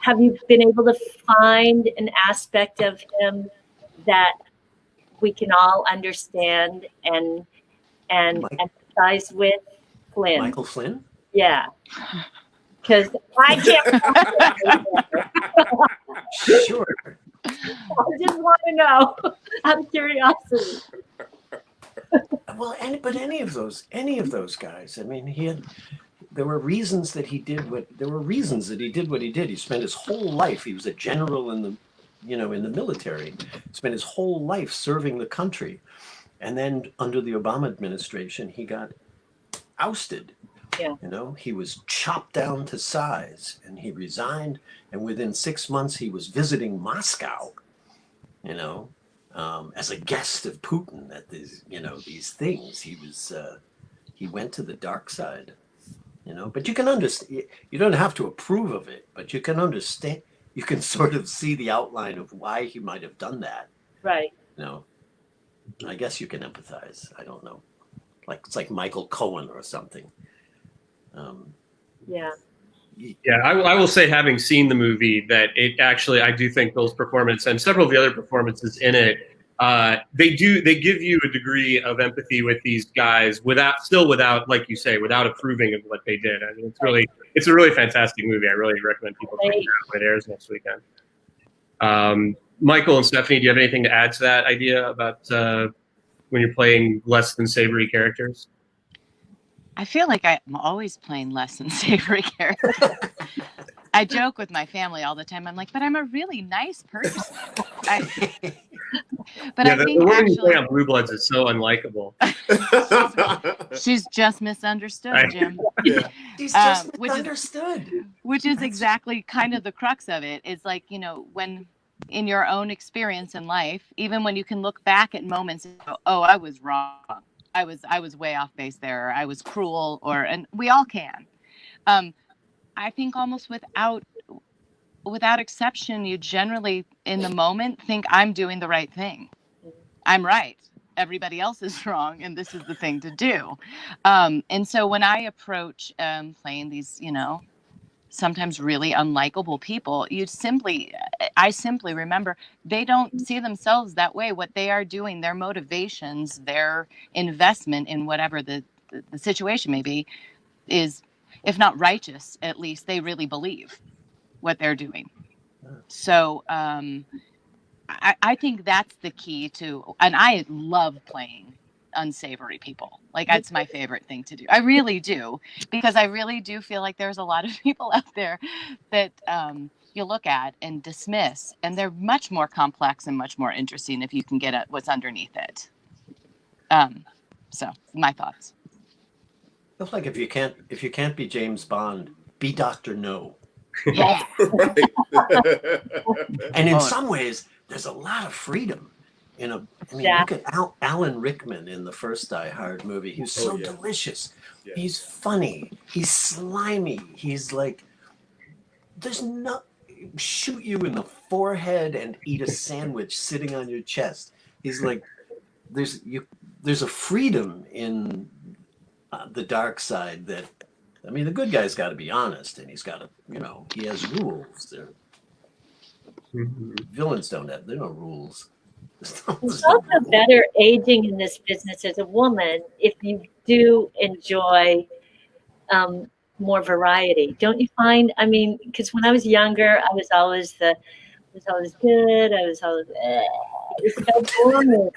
have you been able to find an aspect of him that we can all understand and empathize with? Flynn. Michael Flynn? Yeah. Because I can't. Sure. I just want to know out of curiosity. Well, any of those guys. I mean, there were reasons that he did what he did. He spent his whole life. He was a general in the military. Spent his whole life serving the country, and then under the Obama administration, he got ousted. Yeah. You know, he was chopped down to size, and he resigned. And within 6 months, he was visiting Moscow. You know, as a guest of Putin at these, you know, these things. He went to the dark side. You know, but you can understand. You don't have to approve of it, but you can understand. You can sort of see the outline of why he might have done that. Right. You know, I guess you can empathize. I don't know. Like it's like Michael Cohen or something. Yeah. Yeah, I will say, having seen the movie, that it actually, I do think Bill's performance and several of the other performances in it, they give you a degree of empathy with these guys without, like you say, without approving of what they did. I mean, it's a really fantastic movie. I really recommend people check it out when it airs next weekend. Michael and Stephanie, do you have anything to add to that idea about when you're playing less than savory characters? I feel like I'm always playing less than savory characters. I joke with my family all the time. I'm like, but I'm a really nice person. I think the woman actually, you play on Blue Bloods is so unlikable. she's just misunderstood, Jim. Yeah. He's just misunderstood. Which is exactly kind of the crux of it. Is like, you know, when in your own experience in life, even when you can look back at moments and go, oh, I was wrong. I was way off base there. Or I was cruel, and we all can. I think almost without exception, you generally in the moment think I'm doing the right thing. I'm right. Everybody else is wrong, and this is the thing to do. And so when I approach playing these, you know, sometimes really unlikable people, I simply remember they don't see themselves that way. What they are doing, their motivations, their investment in whatever the situation may be, is, if not righteous, at least they really believe what they're doing. So I think that's the key to, and I love playing unsavory people. Like, that's my favorite thing to do. I really do, because I really do feel like there's a lot of people out there that you look at and dismiss, and they're much more complex and much more interesting if you can get at what's underneath it. So my thoughts. It's like if you can't be James Bond, be Dr. No. Yeah. Right. And in some ways, there's a lot of freedom. You know, I mean, look at Alan Rickman in the first Die Hard movie. He's so delicious. Yeah. He's funny. He's slimy. He's like, there's no shoot you in the forehead and eat a sandwich sitting on your chest. He's like, there's a freedom in the dark side that, I mean, the good guy's got to be honest, and he's got to, you know, he has rules. Villains don't have, there are no rules. It's also better aging in this business as a woman if you do enjoy more variety. Don't you find? I mean, because when I was younger, I was always good. I was always, it's so boring.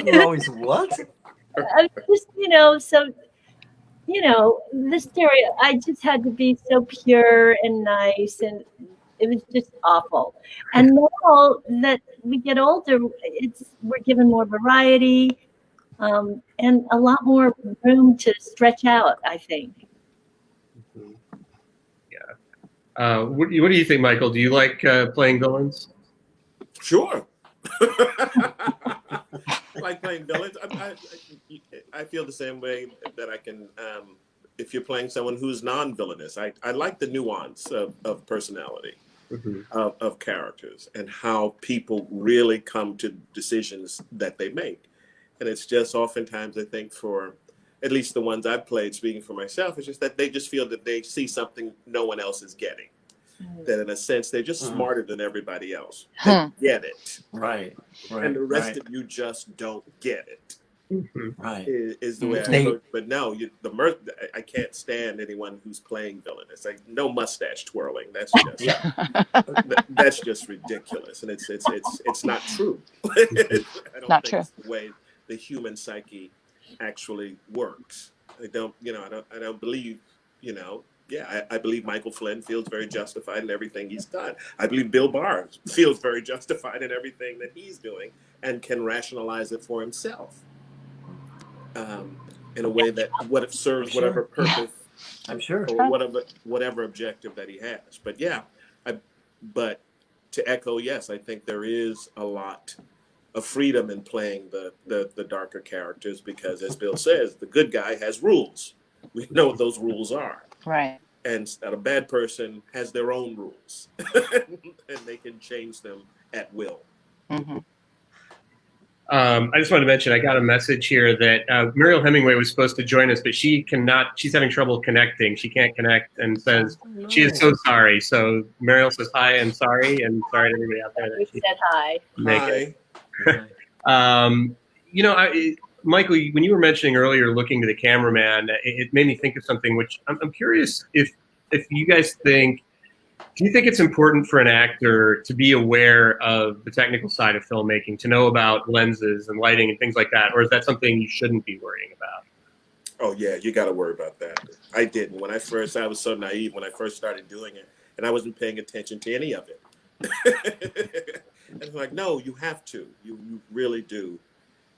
You're always what? I was just, the stereo. I just had to be so pure and nice, and it was just awful. And now that we get older, we're given more variety, and a lot more room to stretch out, I think. Yeah. What do you think, Michael? Do you like playing villains? Sure. I like playing villains. I feel the same way that I can, if you're playing someone who's non-villainous. I like the nuance of personality, of characters, and how people really come to decisions that they make. And it's just oftentimes, I think, for at least the ones I've played, speaking for myself, it's just that they just feel that they see something no one else is getting. That in a sense, they're just smarter than everybody else. They get it. Right. And the rest of you just don't get it. Right. Is the way I approach. But no, I can't stand anyone who's playing villain. It's like no mustache twirling. That's just that's just ridiculous, and it's not true. I don't think it's the way the human psyche actually works. I don't believe, I believe Michael Flynn feels very justified in everything he's done. I believe Bill Barr feels very justified in everything that he's doing and can rationalize it for himself. in a way that what serves Sure. whatever purpose I'm sure. or whatever objective that he has. But yeah, but to echo, yes, I think there is a lot of freedom in playing the darker characters because, as Bill says, the good guy has rules. We know what those rules are. Right. And a bad person has their own rules, and they can change them at will. Mm-hmm. I just wanted to mention, I got a message here that Muriel Hemingway was supposed to join us, but she cannot. She's having trouble connecting. She can't connect and says she is so sorry. So Muriel says hi and sorry, and sorry to everybody out there that We she said hi. make it. Hi. You know, Michael, when you were mentioning earlier looking to the cameraman, it made me think of something which I'm curious if you guys think. Do you think it's important for an actor to be aware of the technical side of filmmaking, to know about lenses and lighting and things like that, or is that something you shouldn't be worrying about? Oh yeah, you got to worry about that. I didn't when I was so naive when I first started doing it, and I wasn't paying attention to any of it. And it's like, no, you have to. You really do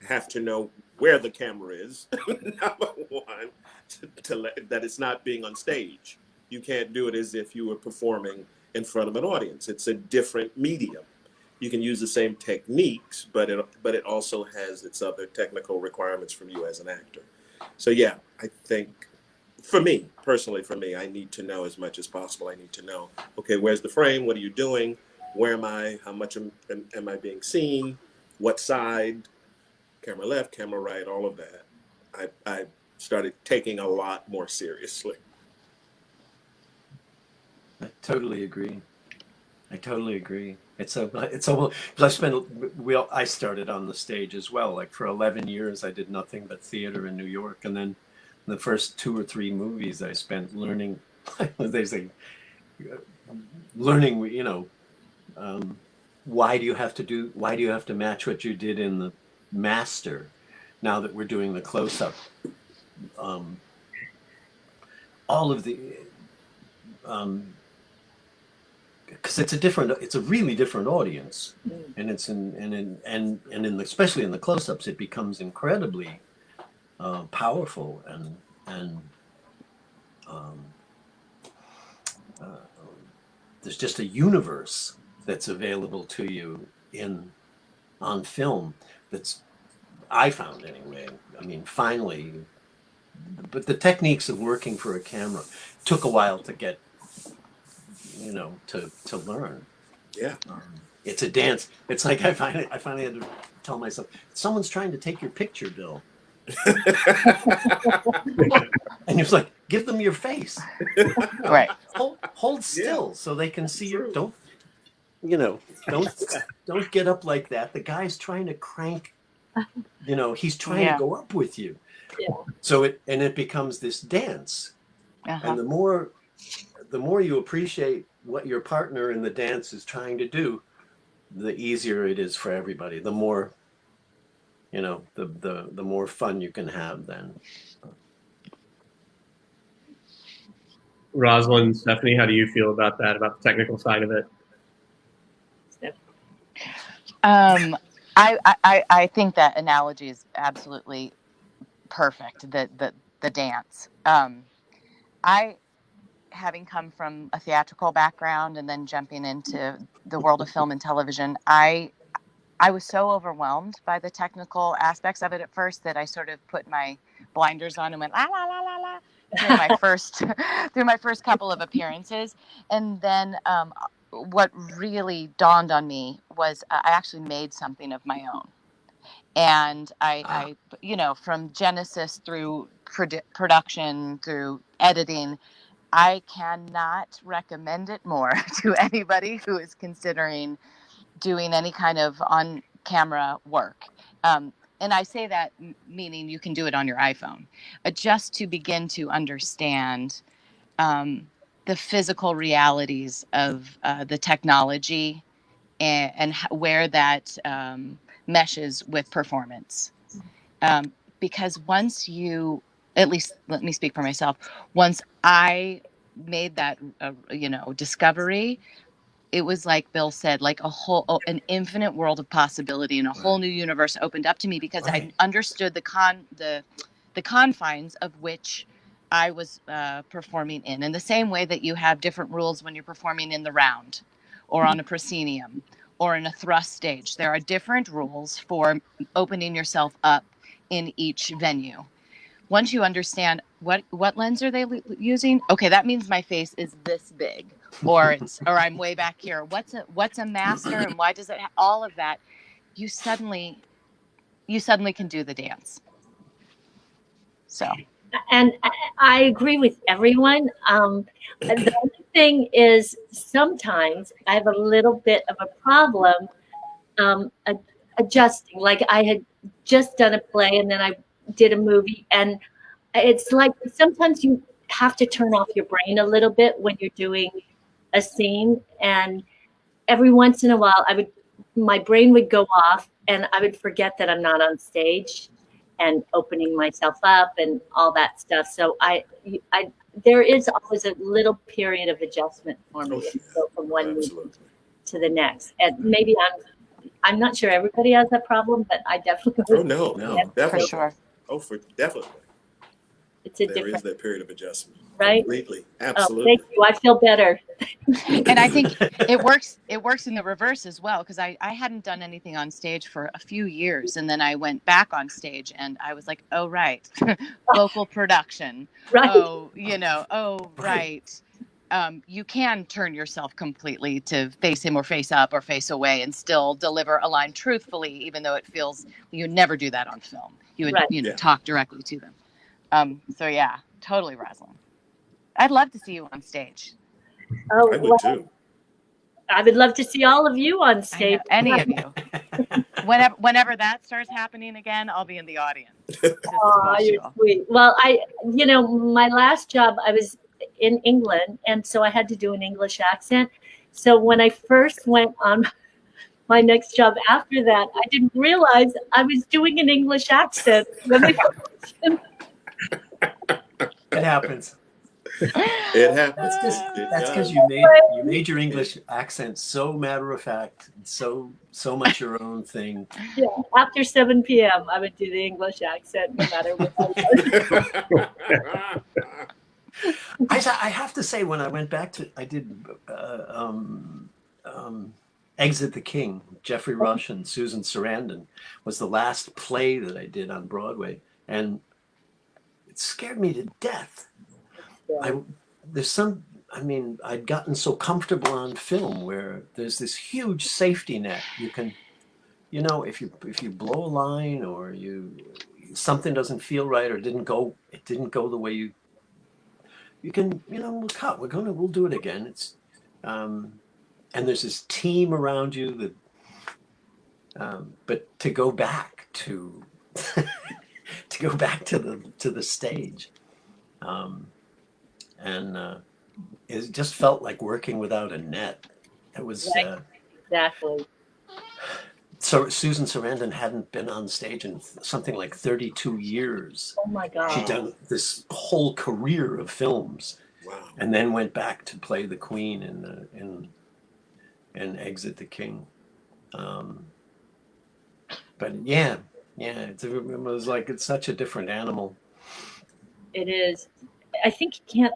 have to know where the camera is. Number one, that it's not being on stage. You can't do it as if you were performing in front of an audience. It's a different medium. You can use the same techniques, but it also has its other technical requirements from you as an actor. So yeah, I think for me, personally, I need to know as much as possible. I need to know, okay, where's the frame? What are you doing? Where am I? How much am I being seen? What side? Camera left, camera right, all of that. I started taking a lot more seriously. I totally agree. It's almost, I started on the stage as well. Like for 11 years, I did nothing but theater in New York. And then the first 2 or 3 movies I spent learning, they say, learning, why do you have to match what you did in the master now that we're doing the close-up? All of the, because it's a really different audience, and especially in the close-ups, it becomes incredibly powerful and there's just a universe that's available to you on film that's, I found anyway. I mean, finally, but the techniques of working for a camera took a while to get, to learn. Yeah. It's a dance. It's like I finally had to tell myself, someone's trying to take your picture, Bill. And it's like, give them your face. Right. Hold still so they can see your. Don't get up like that. The guy's trying to crank. He's trying to go up with you. Yeah. So it becomes this dance, and the more you appreciate what your partner in the dance is trying to do, the easier it is for everybody. The more, the more fun you can have then. Rosalind, Stephanie, how do you feel about that, about the technical side of it? I think that analogy is absolutely perfect. The dance. I, having come from a theatrical background and then jumping into the world of film and television, I was so overwhelmed by the technical aspects of it at first that I sort of put my blinders on and went la la la la la through my first couple of appearances, and then what really dawned on me was I actually made something of my own, and I from Genesis through production through editing. I cannot recommend it more to anybody who is considering doing any kind of on camera work. And I say that meaning you can do it on your iPhone, just to begin to understand the physical realities of the technology and where that meshes with performance. Because once you, at least let me speak for myself, once I made that, discovery, it was like Bill said, like an infinite world of possibility and a whole new universe opened up to me because I understood the the confines of which I was performing in the same way that you have different rules when you're performing in the round or on a proscenium or in a thrust stage. There are different rules for opening yourself up in each venue. Once you understand what lens are they using, okay, that means my face is this big, or I'm way back here. What's a master, and why does it all of that? You suddenly can do the dance. So, And I agree with everyone. The only thing is sometimes I have a little bit of a problem adjusting. Like I had just done a play and then I did a movie, and it's like sometimes you have to turn off your brain a little bit when you're doing a scene, and every once in a while my brain would go off and I would forget that I'm not on stage and opening myself up and all that stuff. So there is always a little period of adjustment for me to go from one movie to the next. And maybe I'm not sure everybody has that problem, but I definitely. Oh no, definitely. for sure. Definitely. It's a There different. is that period of adjustment. Right? Completely. Absolutely. Oh, thank you. I feel better. And I think it works in the reverse as well, because I hadn't done anything on stage for a few years, and then I went back on stage and I was like, oh right, vocal production. Right. Oh, right. You can turn yourself completely to face him or face up or face away and still deliver a line truthfully, even though it feels you never do that on film. You would talk directly to them. So yeah, totally, Rosalind. I'd love to see you on stage. Oh, I would too. I would love to see all of you on stage. Any of you. Whenever that starts happening again, I'll be in the audience. Oh, you're sweet. Well, my last job, I was in England, and so I had to do an English accent. So when I first went on my next job after that, I didn't realize I was doing an English accent. It happens. It happens. That's because you made your English accent so matter of fact, so much your own thing. Yeah, after 7 p.m., I would do the English accent no matter what I was. I have to say, when I went back I did Exit the King. Jeffrey Rush and Susan Sarandon was the last play that I did on Broadway, and it scared me to death. I'd gotten so comfortable on film where there's this huge safety net. You can, if you blow a line or something doesn't feel right or it didn't go the way you can, we'll cut. We'll do it again. It's, and there's this team around you that, but to go back to, to the stage, and it just felt like working without a net. It was exactly. So Susan Sarandon hadn't been on stage in something like 32 years. Oh my God! She'd done this whole career of films, wow, and then went back to play the Queen in Exit the King. But yeah, it was like it's such a different animal. It is. I think you can't.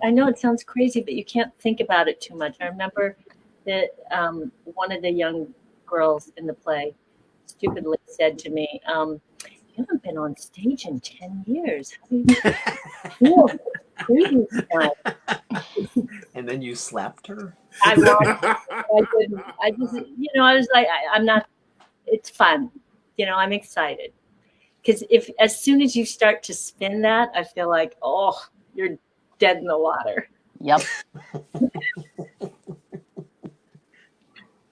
I know it sounds crazy, but you can't think about it too much. I remember that one of the young girls in the play stupidly said to me, "You haven't been on stage in 10 years. How do you feel crazy stuff?" And then you slapped her? I didn't. I just, I was like, I'm not. It's fun. I'm excited. Because as soon as you start to spin that, I feel like, oh, you're dead in the water. Yep.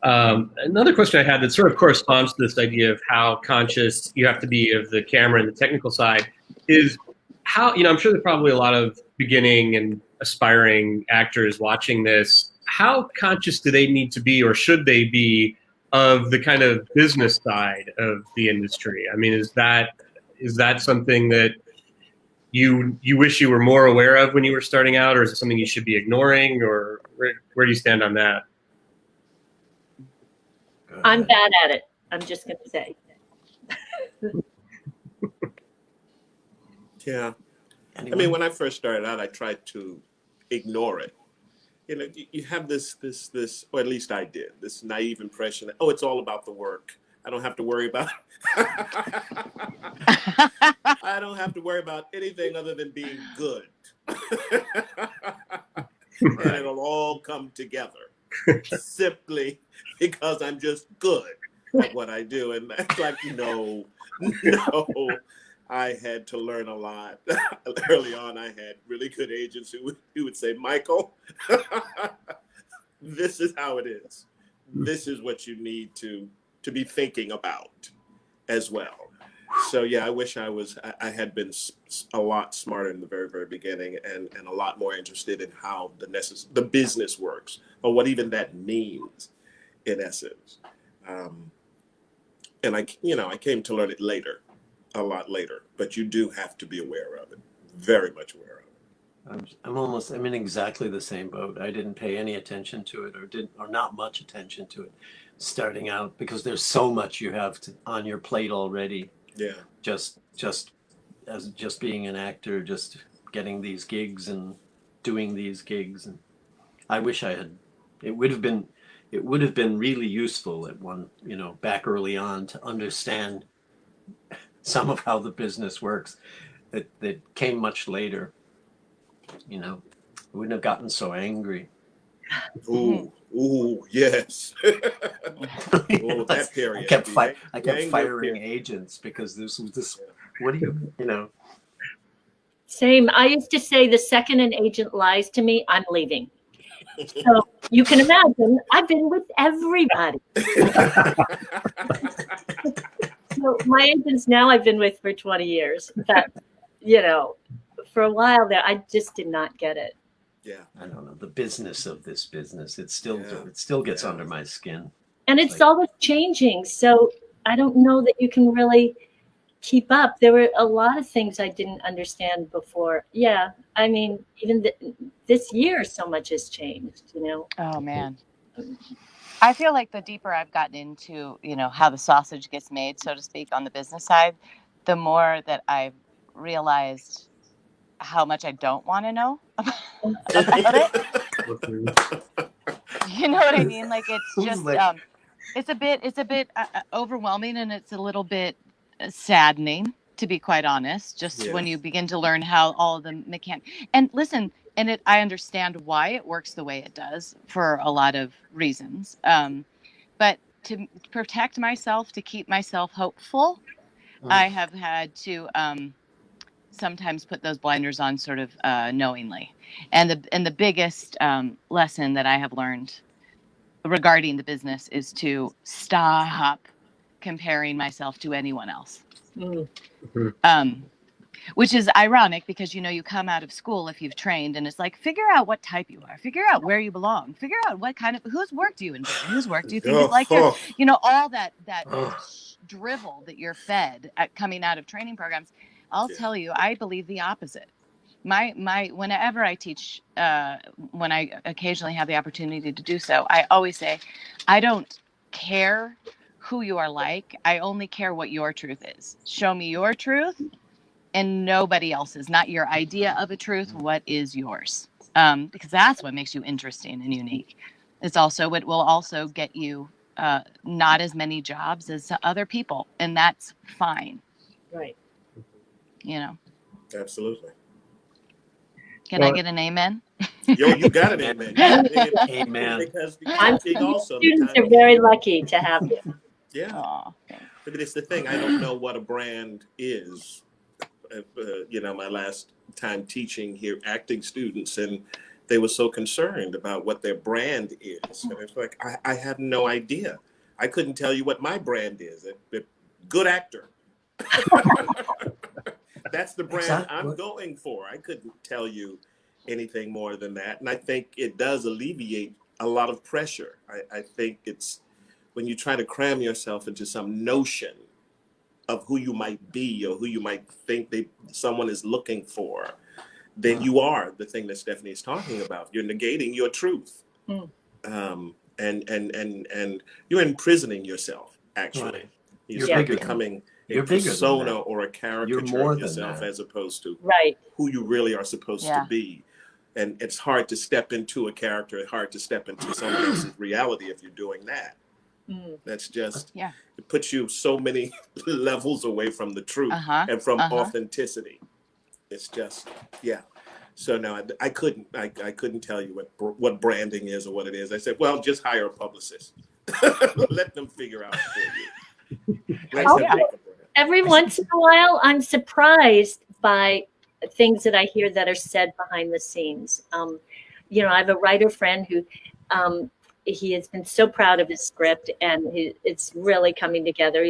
Another question I had that sort of corresponds to this idea of how conscious you have to be of the camera and the technical side is how, I'm sure there's probably a lot of beginning and aspiring actors watching this. How conscious do they need to be, or should they be, of the kind of business side of the industry? I mean, is that something that you wish you were more aware of when you were starting out, or is it something you should be ignoring, or where do you stand on that? I'm bad at it. I'm just going to say. Yeah. I Anyone? mean, when I first started out, I tried to ignore it. You know, you have this, or at least I did, this naive impression that, oh, it's all about the work. I don't have to worry about, I don't have to worry about anything other than being good. And Right. it'll all come together simply because I'm just good at what I do. And that's like, no, no. I had to learn a lot. Early on, I had really good agents who would say, Michael, this is how it is. This is what you need to be thinking about as well. So yeah, I wish I had been a lot smarter in the very, very beginning, and a lot more interested in how the business works, or what even that means in essence. And I came to learn it later, a lot later, but you do have to be aware of it, very much aware of it. I'm in exactly the same boat. I didn't pay any attention to it, or not much attention to it starting out, because there's so much you have on your plate already. Yeah. Just being an actor, just getting these gigs and doing these gigs. And I wish I had, it would have been really useful at back early on, to understand some of how the business works. That came much later. I wouldn't have gotten so angry. Ooh, yes. Oh, that period. I kept firing agents because this. What do you? Same. I used to say, the second an agent lies to me, I'm leaving. So you can imagine, I've been with everybody. So my agents now I've been with for 20 years. But, for a while there, I just did not get it. Yeah. I don't know the business of this business. It still gets under my skin. And it's always changing. So I don't know that you can really keep up. There were a lot of things I didn't understand before. Yeah. I mean, even this year, so much has changed, Oh, man. I feel like the deeper I've gotten into, how the sausage gets made, so to speak, on the business side, the more that I've realized how much I don't want to know about it. You know what I mean? Like, it's just, it's a bit overwhelming, and it's a little bit saddening, to be quite honest, just when you begin to learn how all of the mechanics. And listen, I understand why it works the way it does for a lot of reasons. But to protect myself, to keep myself hopeful, I have had to sometimes put those blinders on, sort of knowingly. And the biggest lesson that I have learned regarding the business is to stop comparing myself to anyone else. Which is ironic, because you come out of school, if you've trained, and it's like, figure out what type you are, figure out where you belong, figure out what kind of, whose work do you enjoy, whose work do you think is like your, all that drivel that you're fed at coming out of training programs. I'll tell you, I believe the opposite. Whenever I teach, when I occasionally have the opportunity to do so, I always say, I don't care who you are like. I only care what your truth is. Show me your truth and nobody else's, not your idea of a truth. What is yours? Because that's what makes you interesting and unique. It's also what will also get you not as many jobs as other people. And that's fine. Right. Absolutely. Can I get an amen? Yo, you got an amen. Amen. Because also, students are very lucky to have you. Yeah. Aww. But it's the thing. I don't know what a brand is. My last time teaching here, acting students, and they were so concerned about what their brand is. And it's like, I have no idea. I couldn't tell you what my brand is. A good actor. That's the brand I'm going for. I couldn't tell you anything more than that. And I think it does alleviate a lot of pressure. I think it's when you try to cram yourself into some notion of who you might be or who you might think someone is looking for, then you are the thing that Stephanie is talking about. You're negating your truth. And you're imprisoning yourself, actually. Right. You start becoming You're bigger than persona that. or a You're caricature more of than yourself that. as opposed to Right. who you really are supposed to Yeah. be. And it's hard to step into a character, hard to step into someone else's reality if you're doing that. Mm. That's just, Yeah. it puts you so many levels away from the truth Uh-huh. and from Uh-huh. authenticity. It's just, yeah. So no, I couldn't tell you what branding is or what it is. I said, well, just hire a publicist. Let them figure out for you. Let Oh, them yeah. make a brand. Every once in a while, I'm surprised by things that I hear that are said behind the scenes. You know, I have a writer friend who he has been so proud of his script, and it's really coming together.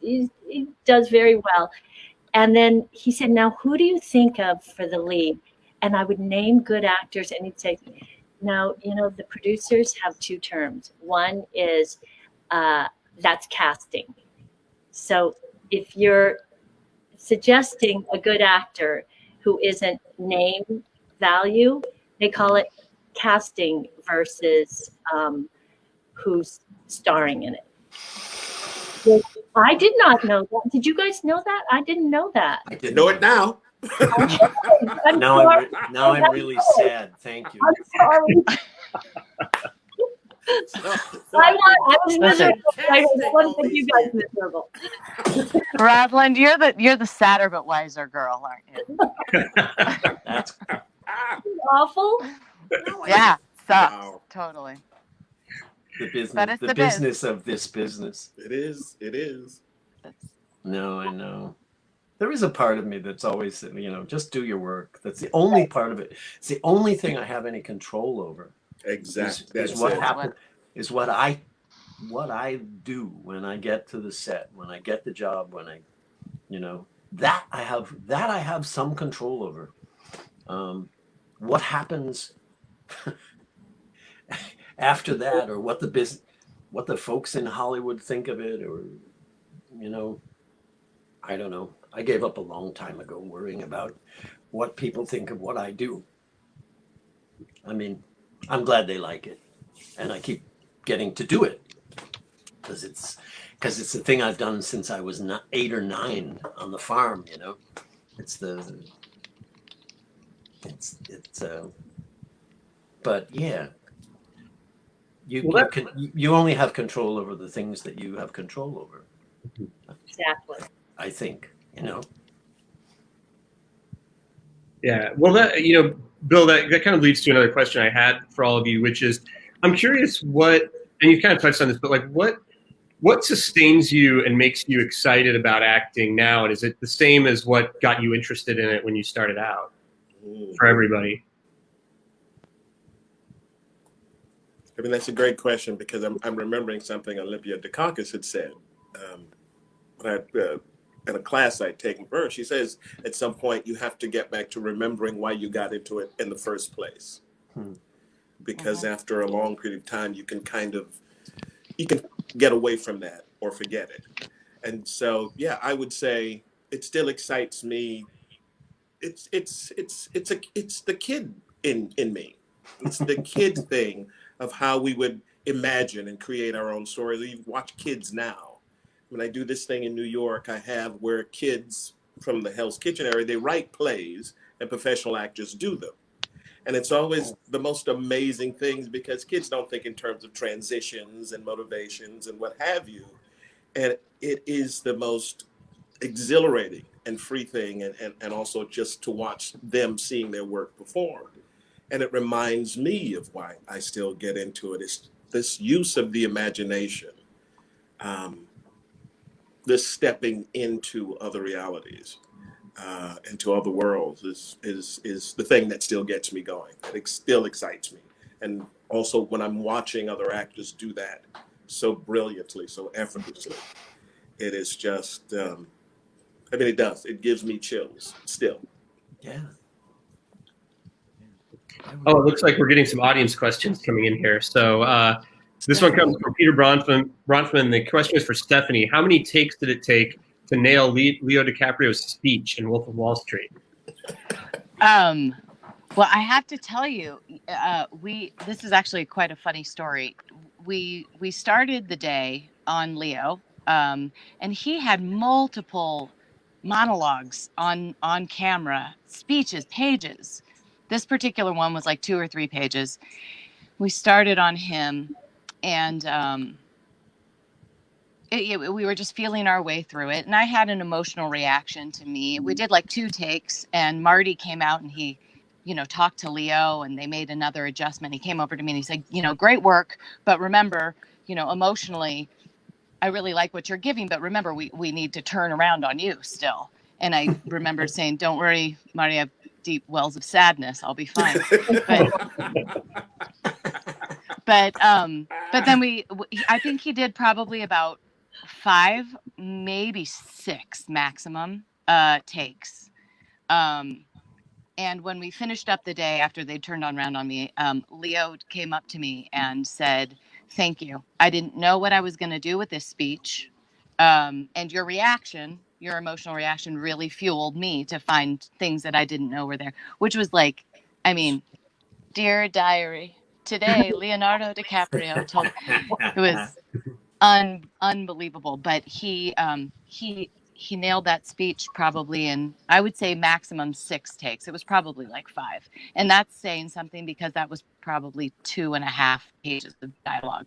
He does very well. And then he said, "Now, who do you think of for the lead?" And I would name good actors, and he'd say, "Now, you know, the producers have two terms. One is that's casting. So if you're suggesting a good actor who isn't name value, they call it casting versus who's starring in it." Well, I did not know that. Did you guys know that? I didn't know that. I You didn't know it now. I'm Now sorry. I'm really sad. Thank you. I'm sorry. I was miserable. I don't want to make you guys miserable. Rosalind, you're the sadder but wiser girl, aren't you? That's Awful. Yeah, sucks. Wow. Totally. the business. But it's The the biz. business of this business. It is. It is. No, I know. There is a part of me that's always, just do your work. That's the only part of it. It's the only thing I have any control over. Exactly. Is That's what it. happens. Is what I do when I get to the set, when I get the job, when that I have some control over. What happens after that, or what the folks in Hollywood think of it, or I don't know. I gave up a long time ago worrying about what people think of what I do. I mean, I'm glad they like it, and I keep getting to do it because it's the thing I've done since I was 8 or 9 on the farm. But yeah, you only have control over the things that you have control over. Exactly. I think. Yeah. Well, Bill, that kind of leads to another question I had for all of you, which is, I'm curious and you've kind of touched on this, but like what sustains you and makes you excited about acting now? And is it the same as what got you interested in it when you started out for everybody? I mean, that's a great question because I'm remembering something Olympia Dukakis had said in a class I'd taken for her. She says, at some point, you have to get back to remembering why you got into it in the first place. Because after a long period of time, you can get away from that or forget it. And so, yeah, I would say it still excites me. It's the kid in me. It's the kid thing of how we would imagine and create our own stories. You watch kids now. When I do this thing in New York, I have where kids from the Hell's Kitchen area, they write plays and professional actors do them. And it's always the most amazing things because kids don't think in terms of transitions and motivations and what have you. And it is the most exhilarating and free thing, and also just to watch them seeing their work performed. And it reminds me of why I still get into it. It's this use of the imagination, this stepping into other realities, into other worlds is the thing that still gets me going. It still excites me. And also when I'm watching other actors do that so brilliantly, so effortlessly, it is just, it does. It gives me chills still. Yeah. Oh, it looks like we're getting some audience questions coming in here. So this one comes from Peter Bronfman. The question is for Stephanie. How many takes did it take to nail Leo DiCaprio's speech in Wolf of Wall Street? Well, I have to tell you, this is actually quite a funny story. We started the day on Leo, And he had multiple monologues on camera, speeches, pages. This particular one was like 2 or 3 pages. We started on him, and we were just feeling our way through it. And I had an emotional reaction to me. We did like 2 takes, and Marty came out and he, talked to Leo, and they made another adjustment. He came over to me and he said, great work, but remember, emotionally, I really like what you're giving, but remember, we need to turn around on you still. And I remember saying, don't worry, Marty, I have deep wells of sadness. I'll be fine. But then I think he did probably about 5, maybe 6 maximum takes. And when we finished up the day after they turned around on me, Leo came up to me and said, thank you. I didn't know what I was going to do with this speech. And your emotional reaction really fueled me to find things that I didn't know were there, which was like, Dear Diary, today, Leonardo DiCaprio told, it was unbelievable, but he nailed that speech probably in, I would say, maximum 6 takes. It was probably like 5, and that's saying something because that was probably 2.5 pages of dialogue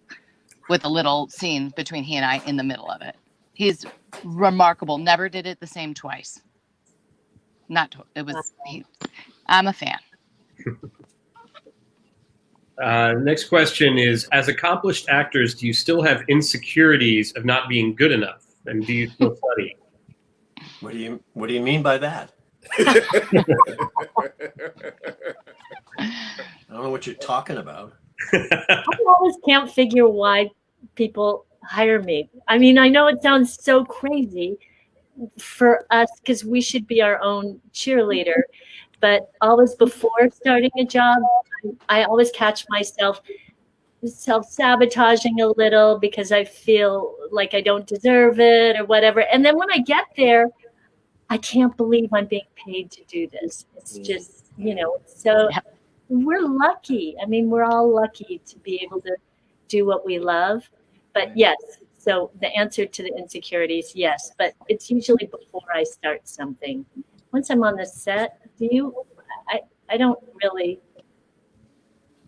with a little scene between he and I in the middle of it. He's remarkable. Never did it the same twice. I'm a fan. Next question is, as accomplished actors, do you still have insecurities of not being good enough? And do you still study? What do you mean by that? I don't know what you're talking about. I always can't figure why people hire me. I mean, I know it sounds so crazy for us because we should be our own cheerleader, but always before starting a job, I always catch myself self-sabotaging a little because I feel like I don't deserve it or whatever. And then when I get there, I can't believe I'm being paid to do this. It's just, so we're lucky. I mean, we're all lucky to be able to do what we love. But yes, so the answer to the insecurities, yes, but it's usually before I start something. Once I'm on the set, I don't really,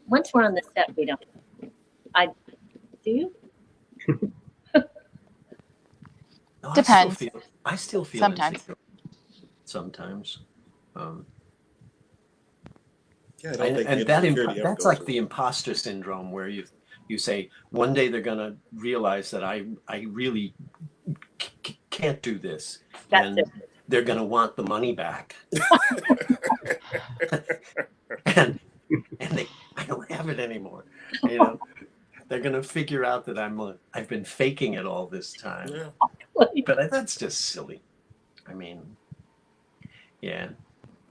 once we're on the set, we don't. Do you? No, Depends. I still feel Sometimes. insecure. Sometimes. Yeah, I don't think And insecurity ever that's goes like away. the imposter syndrome, where you say one day they're gonna realize that I really can't do this, That's it. they're gonna want the money back, and I don't have it anymore. They're gonna figure out that I've been faking it all this time. Yeah. But that's just silly. I mean, yeah.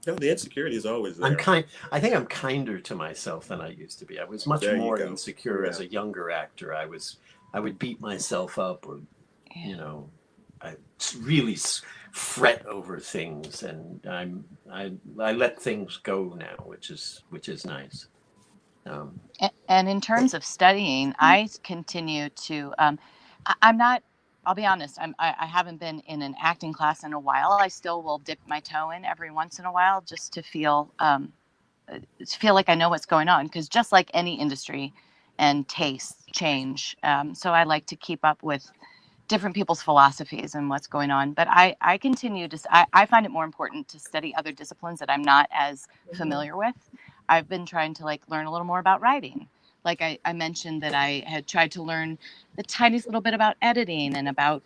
No, the insecurity is always there. I think I'm kinder to myself than I used to be. I was much There you more go. insecure Yeah. as a younger actor. I would beat myself up, or I really fret over things, and I let things go now, which is nice. And in terms of studying, I continue to. I'm not. I'll be honest. I haven't been in an acting class in a while. I still will dip my toe in every once in a while just to feel like I know what's going on. Because just like any industry, and tastes change. So I like to keep up with different people's philosophies and what's going on. But I continue to. I find it more important to study other disciplines that I'm not as familiar with. I've been trying to learn a little more about writing. Like I mentioned that I had tried to learn the tiniest little bit about editing and about,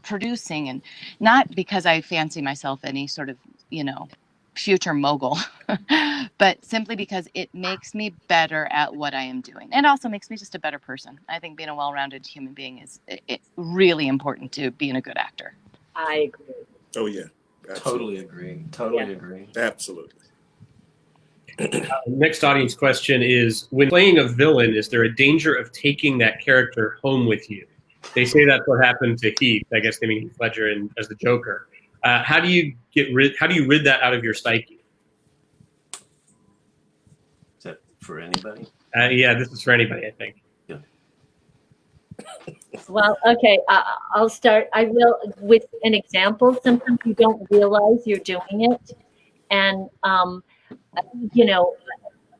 producing, and not because I fancy myself any sort of, future mogul, but simply because it makes me better at what I am doing. And also makes me just a better person. I think being a well-rounded human being is really important to being a good actor. I agree. Oh yeah. Totally agree. Totally agree. Absolutely. Next audience question is, when playing a villain, is there a danger of taking that character home with you? They say that's what happened to Heath. I guess they mean Heath Ledger as the Joker. How do you rid that out of your psyche? Is that for anybody? Yeah, this is for anybody, I think. Yeah. Well, okay, I'll start. I will with an example. Sometimes you don't realize you're doing it, and you know,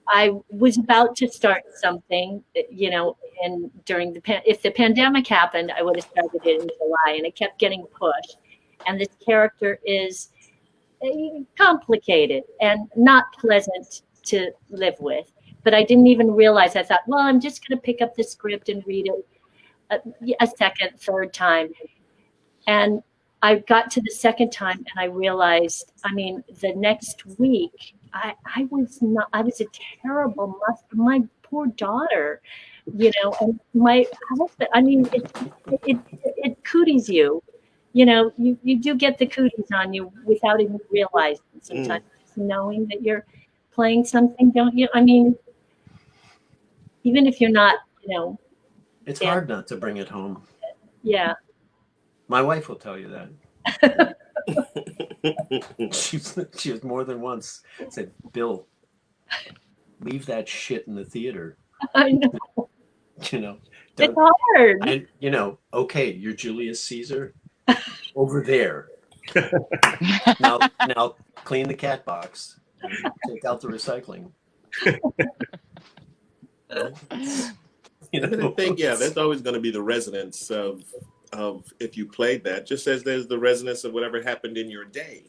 I was about to start something, and during if the pandemic happened, I would have started it in July, and it kept getting pushed. And this character is complicated and not pleasant to live with. But I didn't even realize. I thought, well, I'm just going to pick up the script and read it a second, third time. And I got to the second time and I realized, I mean, the next week, I was a terrible mother. My poor daughter, and my husband, I mean, it cooties you. You do get the cooties on you without even realizing. Sometimes knowing that you're playing something, don't you? I mean, even if you're not, It's hard not to bring it home. yeah. My wife will tell you that. She has more than once said, "Bill, leave that shit in the theater." I know. Don't, It's hard. okay, you're Julius Caesar over there. Now clean the cat box. Take out the recycling. I think, there's always going to be the resonance of if you played that, just as there's the resonance of whatever happened in your day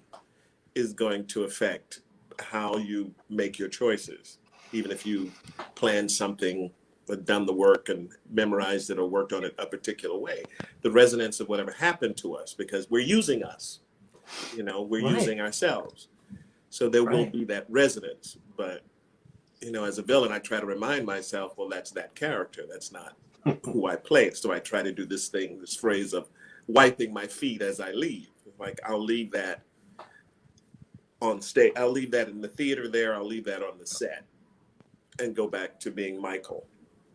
is going to affect how you make your choices. Even if you planned something, done the work and memorized it or worked on it a particular way, the resonance of whatever happened to us, because we're using us, we're Right. using ourselves. So there will be that resonance. But, as a villain, I try to remind myself, well, that's that character. That's not who I play. So I try to do this phrase of wiping my feet as I leave. Like, I'll leave that on stage. I'll leave that in the theater there. I'll leave that on the set and go back to being Michael.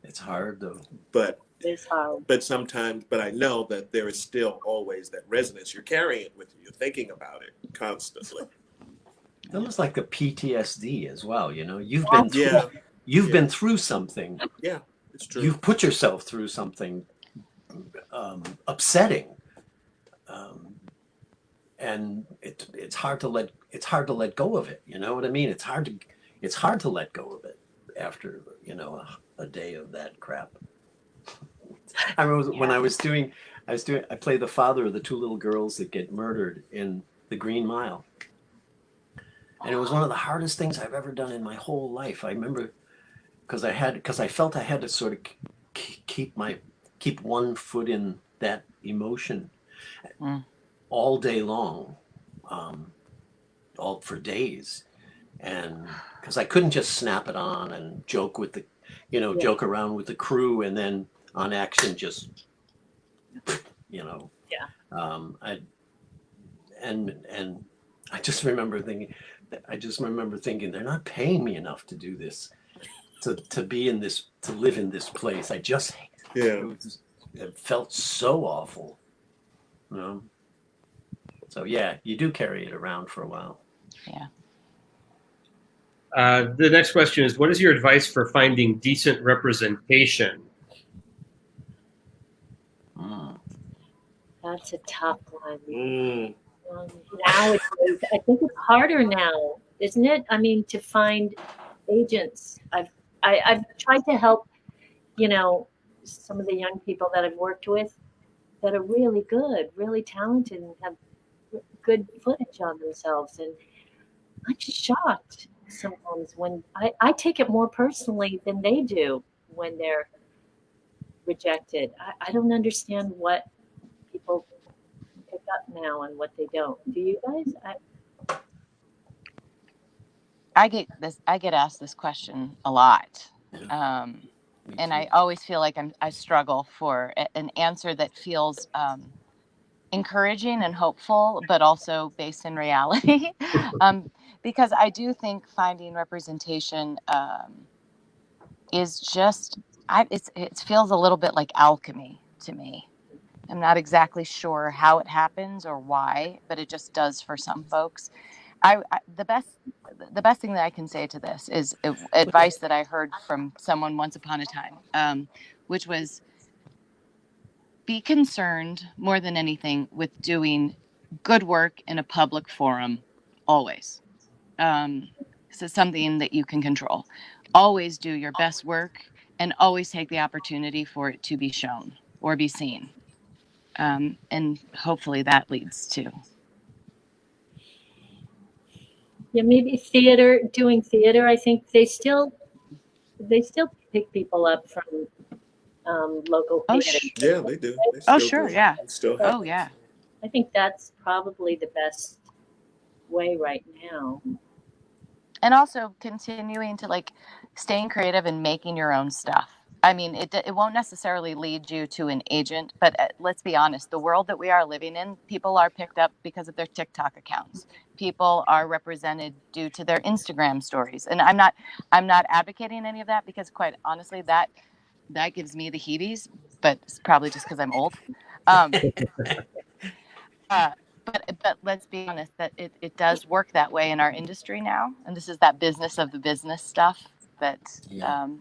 It's hard though. But it's hard. But sometimes, I know that there is still always that resonance. You're carrying it with you. You're thinking about it constantly. It's almost like a PTSD as well. You've been through something. Yeah, it's true. You've put yourself through something upsetting, and it's hard to let go of it. You know what I mean? It's hard to let go of it after a day of that crap. I remember when I played the father of the two little girls that get murdered in The Green Mile. And it was one of the hardest things I've ever done in my whole life. I remember because I felt I had to sort of keep one foot in that emotion all day long, all for days. And because I couldn't just snap it on and joke around with the crew and then on action just and I just remember thinking they're not paying me enough to do this, to live in this place. It felt so awful. So you do carry it around for a while. Yeah. The next question is, what is your advice for finding decent representation? That's a tough one. Nowadays, I think it's harder now, isn't it? I mean, to find agents. I've tried to help, some of the young people that I've worked with that are really good, really talented, and have good footage on themselves. And I'm shocked sometimes when I take it more personally than they do when they're rejected. I don't understand what people pick up now and what they don't. Do you guys? I get asked this question a lot. And I always feel like I struggle for an answer that feels encouraging and hopeful, but also based in reality. Because I do think finding representation is just, it feels a little bit like alchemy to me. I'm not exactly sure how it happens or why, but it just does for some folks. The best thing that I can say to this is advice that I heard from someone once upon a time, which was be concerned more than anything with doing good work in a public forum always. So something that you can control. Always do your best work and always take the opportunity for it to be shown or be seen. And hopefully that leads to. Yeah, maybe theater, doing theater. I think they still pick people up from local Oh, theater. Yeah, they do. They oh, still sure, do. yeah. It still Oh, happens. yeah. I think that's probably the best way right now. And also continuing to like staying creative and making your own stuff. I mean, it won't necessarily lead you to an agent, but let's be honest, the world that we are living in, people are picked up because of their TikTok accounts. People are represented due to their Instagram stories. And I'm not advocating any of that, because quite honestly, that gives me the heebies, but it's probably just because I'm old. Um, but let's be honest, that it does work that way in our industry now, and this is that business of the business stuff that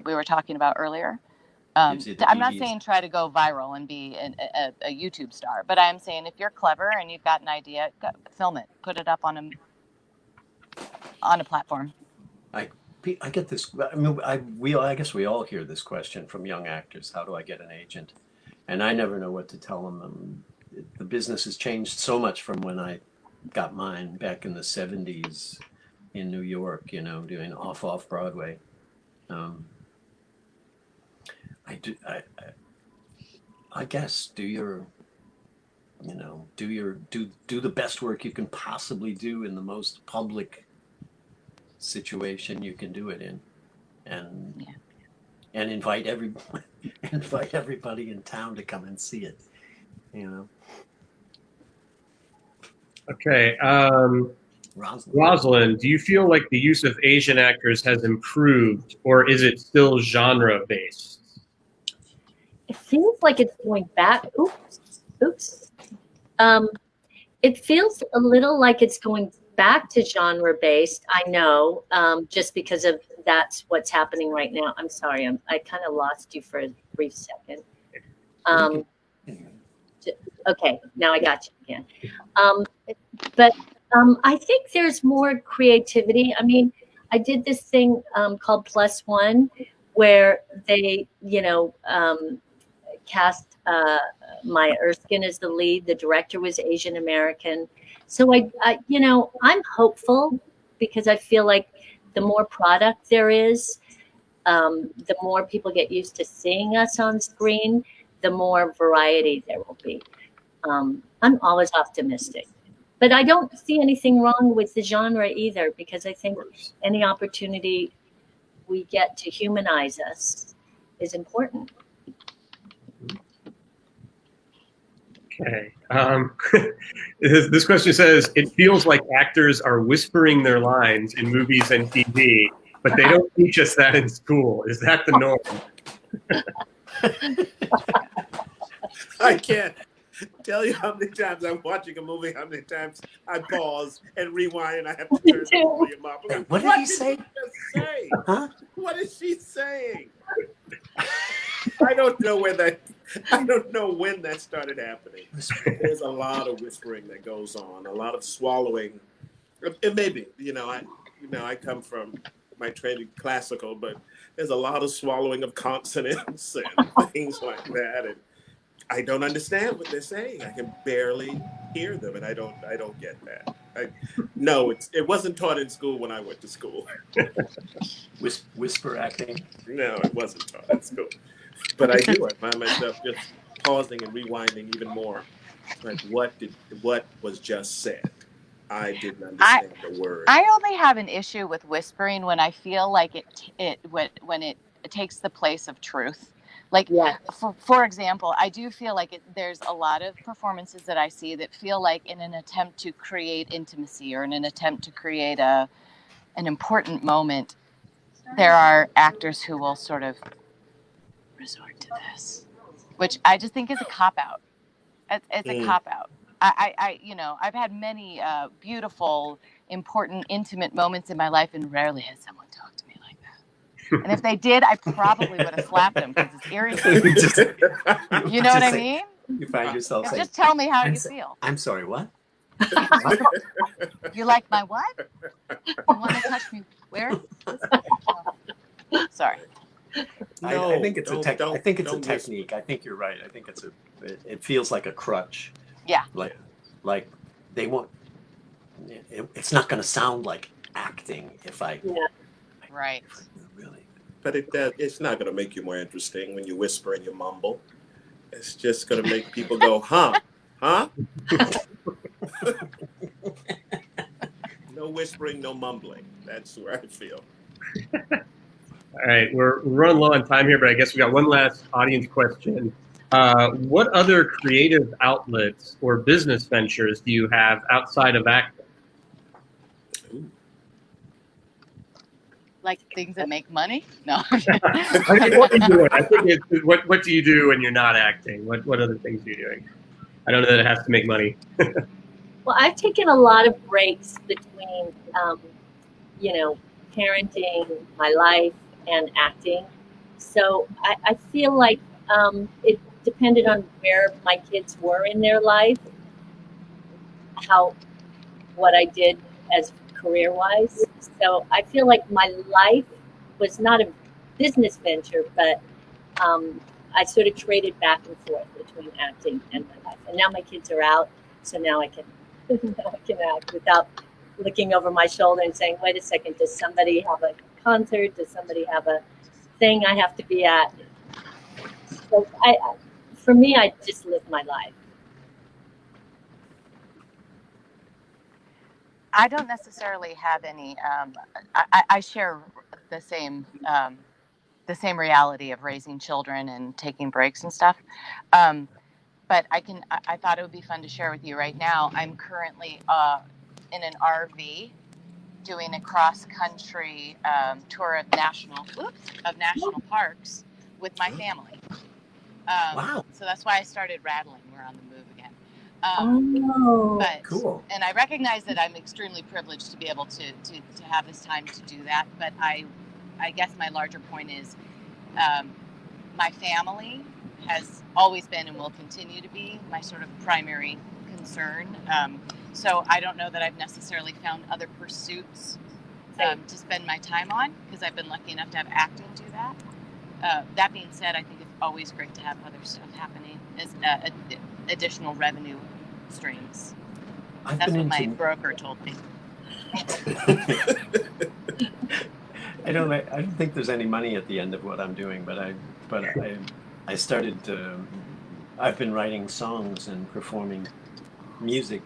we were talking about earlier. Gives you the I'm not heebies. saying try to go viral and be a YouTube star, but I'm saying if you're clever and you've got an idea, film it, put it up on a platform. I get this. I mean, I guess we all hear this question from young actors. How do I get an agent? And I never know what to tell them. The business has changed so much from when I got mine back in the 70s in New York, you know, doing off Broadway. I guess do the best work you can possibly do in the most public situation you can do it in, and invite everybody in town to come and see it, you know. Okay. Rosalind, Do you feel like the use of Asian actors has improved, or is it still genre based? It feels like it's going back. Oops. It feels a little like it's going back to genre based. I know, just because of that's what's happening right now. I'm sorry, I kind of lost you for a brief second. Okay, now I got you again. But I think there's more creativity. I mean, I did this thing called Plus One, where they, cast Maya Erskine as the lead. The director was Asian American. So I'm hopeful, because I feel like the more product there is, the more people get used to seeing us on screen, the more variety there will be. I'm always optimistic, but I don't see anything wrong with the genre either, because I think any opportunity we get to humanize us is important. Okay. This question says, it feels like actors are whispering their lines in movies and TV, but they don't teach us that in school. Is that the norm? I can't tell you how many times I'm watching a movie, how many times I pause and rewind, and I have to turn the volume up. Like, what did he say? Say? Huh? What is she saying? I don't know when that started happening. There's a lot of whispering that goes on, a lot of swallowing. It may be, I come from my training classical, but there's a lot of swallowing of consonants and things like that, and I don't understand what they're saying. I can barely hear them, and I don't get that. No, it wasn't taught in school when I went to school. Whisper acting. No, it wasn't taught in school. But I find myself just pausing and rewinding even more. Like, what was just said? I didn't understand the word. I only have an issue with whispering when I feel like when it takes the place of truth. Like, for example, I do feel like there's a lot of performances that I see that feel like, in an attempt to create intimacy or in an attempt to create an important moment, there are actors who will sort of resort to this, which I just think is a cop-out. It's a cop-out. I've had many beautiful, important, intimate moments in my life, and rarely has someone talked to me like that. And if they did, I probably would have slapped them, because it's irritating. You know what I mean? You find yourself saying, Just tell me how I'm, you so- feel. I'm sorry, what? You like my what? You want to touch me where? Oh, sorry. I No, think it's don't I don't think it's a don't whisper. technique. I think you're right. I think it feels like a crutch. Yeah. Like they want, it's not going to sound like acting if I Right. really. But it's not going to make you more interesting when you whisper and you mumble. It's just going to make people go, huh? Huh? No whispering, no mumbling. That's where I feel. All right, we're running low on time here, but I guess we got one last audience question. What other creative outlets or business ventures do you have outside of acting? Ooh. Like things that make money? No. I think what are you doing? I think it's what do you do when you're not acting? What other things are you doing? I don't know that it has to make money. Well, I've taken a lot of breaks between, parenting, my life, and acting. So I feel like it depended on where my kids were in their life, what I did as career wise. So I feel like my life was not a business venture, but I sort of traded back and forth between acting and my life. And now my kids are out, so now I can act without looking over my shoulder and saying, "Wait a second, does somebody have a concert? Does somebody have a thing I have to be at?" So for me, I just live my life. I don't necessarily have any. I share the same reality of raising children and taking breaks and stuff. But I thought it would be fun to share with you right now. I'm currently in an RV doing a cross country tour of national parks with my family. Wow. So that's why I started rattling. We're on the move again. But Cool. and I recognize that I'm extremely privileged to be able to have this time to do that. But I guess my larger point is my family has always been and will continue to be my sort of primary concern. So I don't know that I've necessarily found other pursuits to spend my time on, because I've been lucky enough to have acting do that. That being said, I think it's always great to have other stuff happening as additional revenue streams. That's what my broker told me. I don't think there's any money at the end of what I'm doing, but I started. I've been writing songs and performing music.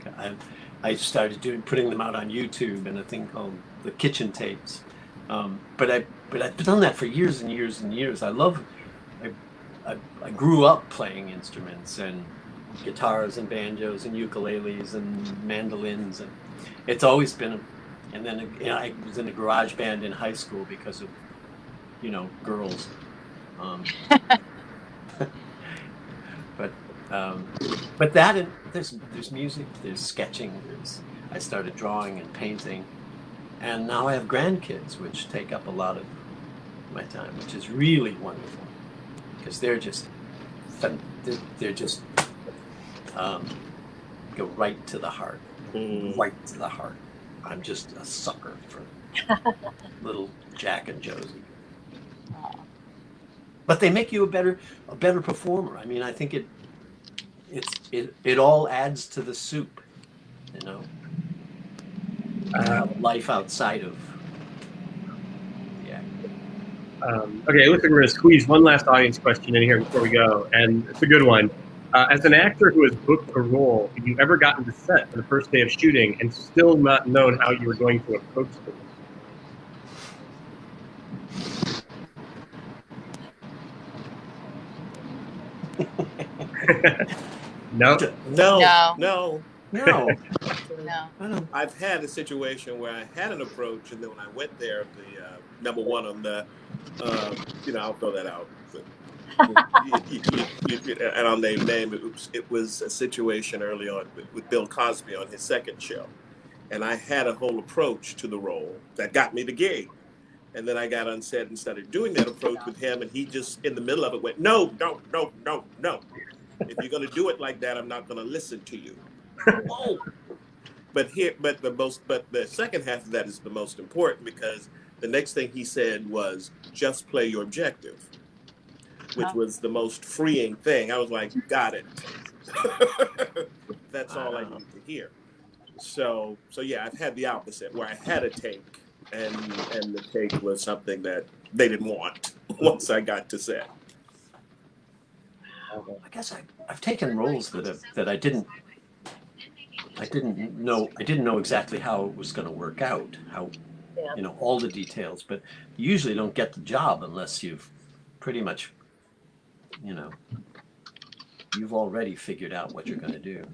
I started putting them out on YouTube and a thing called the Kitchen Tapes. But I've done that for years and years and years. I grew up playing instruments and guitars and banjos and ukuleles and mandolins, and it's always been. And then I was in a garage band in high school because of girls. But there's music, there's sketching, I started drawing and painting, and now I have grandkids, which take up a lot of my time, which is really wonderful, because they're just go right to the heart, right to the heart. I'm just a sucker for little Jack and Josie. But they make you a better performer. I mean, I think it all adds to the soup, life outside of the act. Okay, it looks like we're going to squeeze one last audience question in here before we go, and it's a good one. As an actor who has booked a role, have you ever gotten to set for the first day of shooting and still not known how you were going to approach it? No. No. I've had a situation where I had an approach, and then when I went there, the number one on the, I'll throw that out. And I'll name name. It was a situation early on with Bill Cosby on his second show, and I had a whole approach to the role that got me the gig. And then I got on set and started doing that approach with him, and he just in the middle of it went, no. If you're going to do it like that, I'm not going to listen to you. Oh, but the second half of that is the most important, because the next thing he said was just play your objective, which was the most freeing thing. I was like, got it. That's all I needed to hear. So yeah, I've had the opposite, where I had a take, and the take was something that they didn't want once I got to set. I guess I've taken roles that I didn't know exactly how it was going to work out, how, you know, all the details, but you usually don't get the job unless you've pretty much, you know, you've already figured out what you're going to do,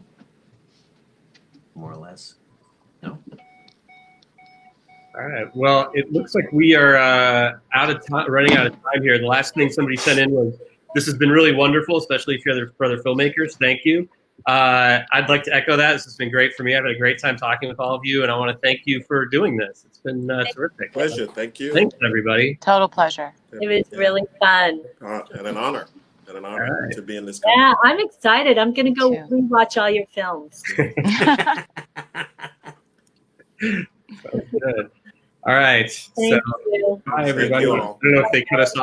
more or less. No? All right. Well, it looks like we are out of time, running out of time here. The last thing somebody sent in was, "This has been really wonderful, especially for other filmmakers. Thank you." I'd like to echo that. This has been great for me. I've had a great time talking with all of you, and I want to thank you for doing this. It's been terrific. Pleasure. Thank you. Thanks, everybody. Total pleasure. It was really fun. And an honor. And an honor to be in this Yeah, I'm excited. I'm going to go Me too. rewatch all your films. Sounds good. All right. Thank you. Bye, everybody. you I all. don't know if they cut us off.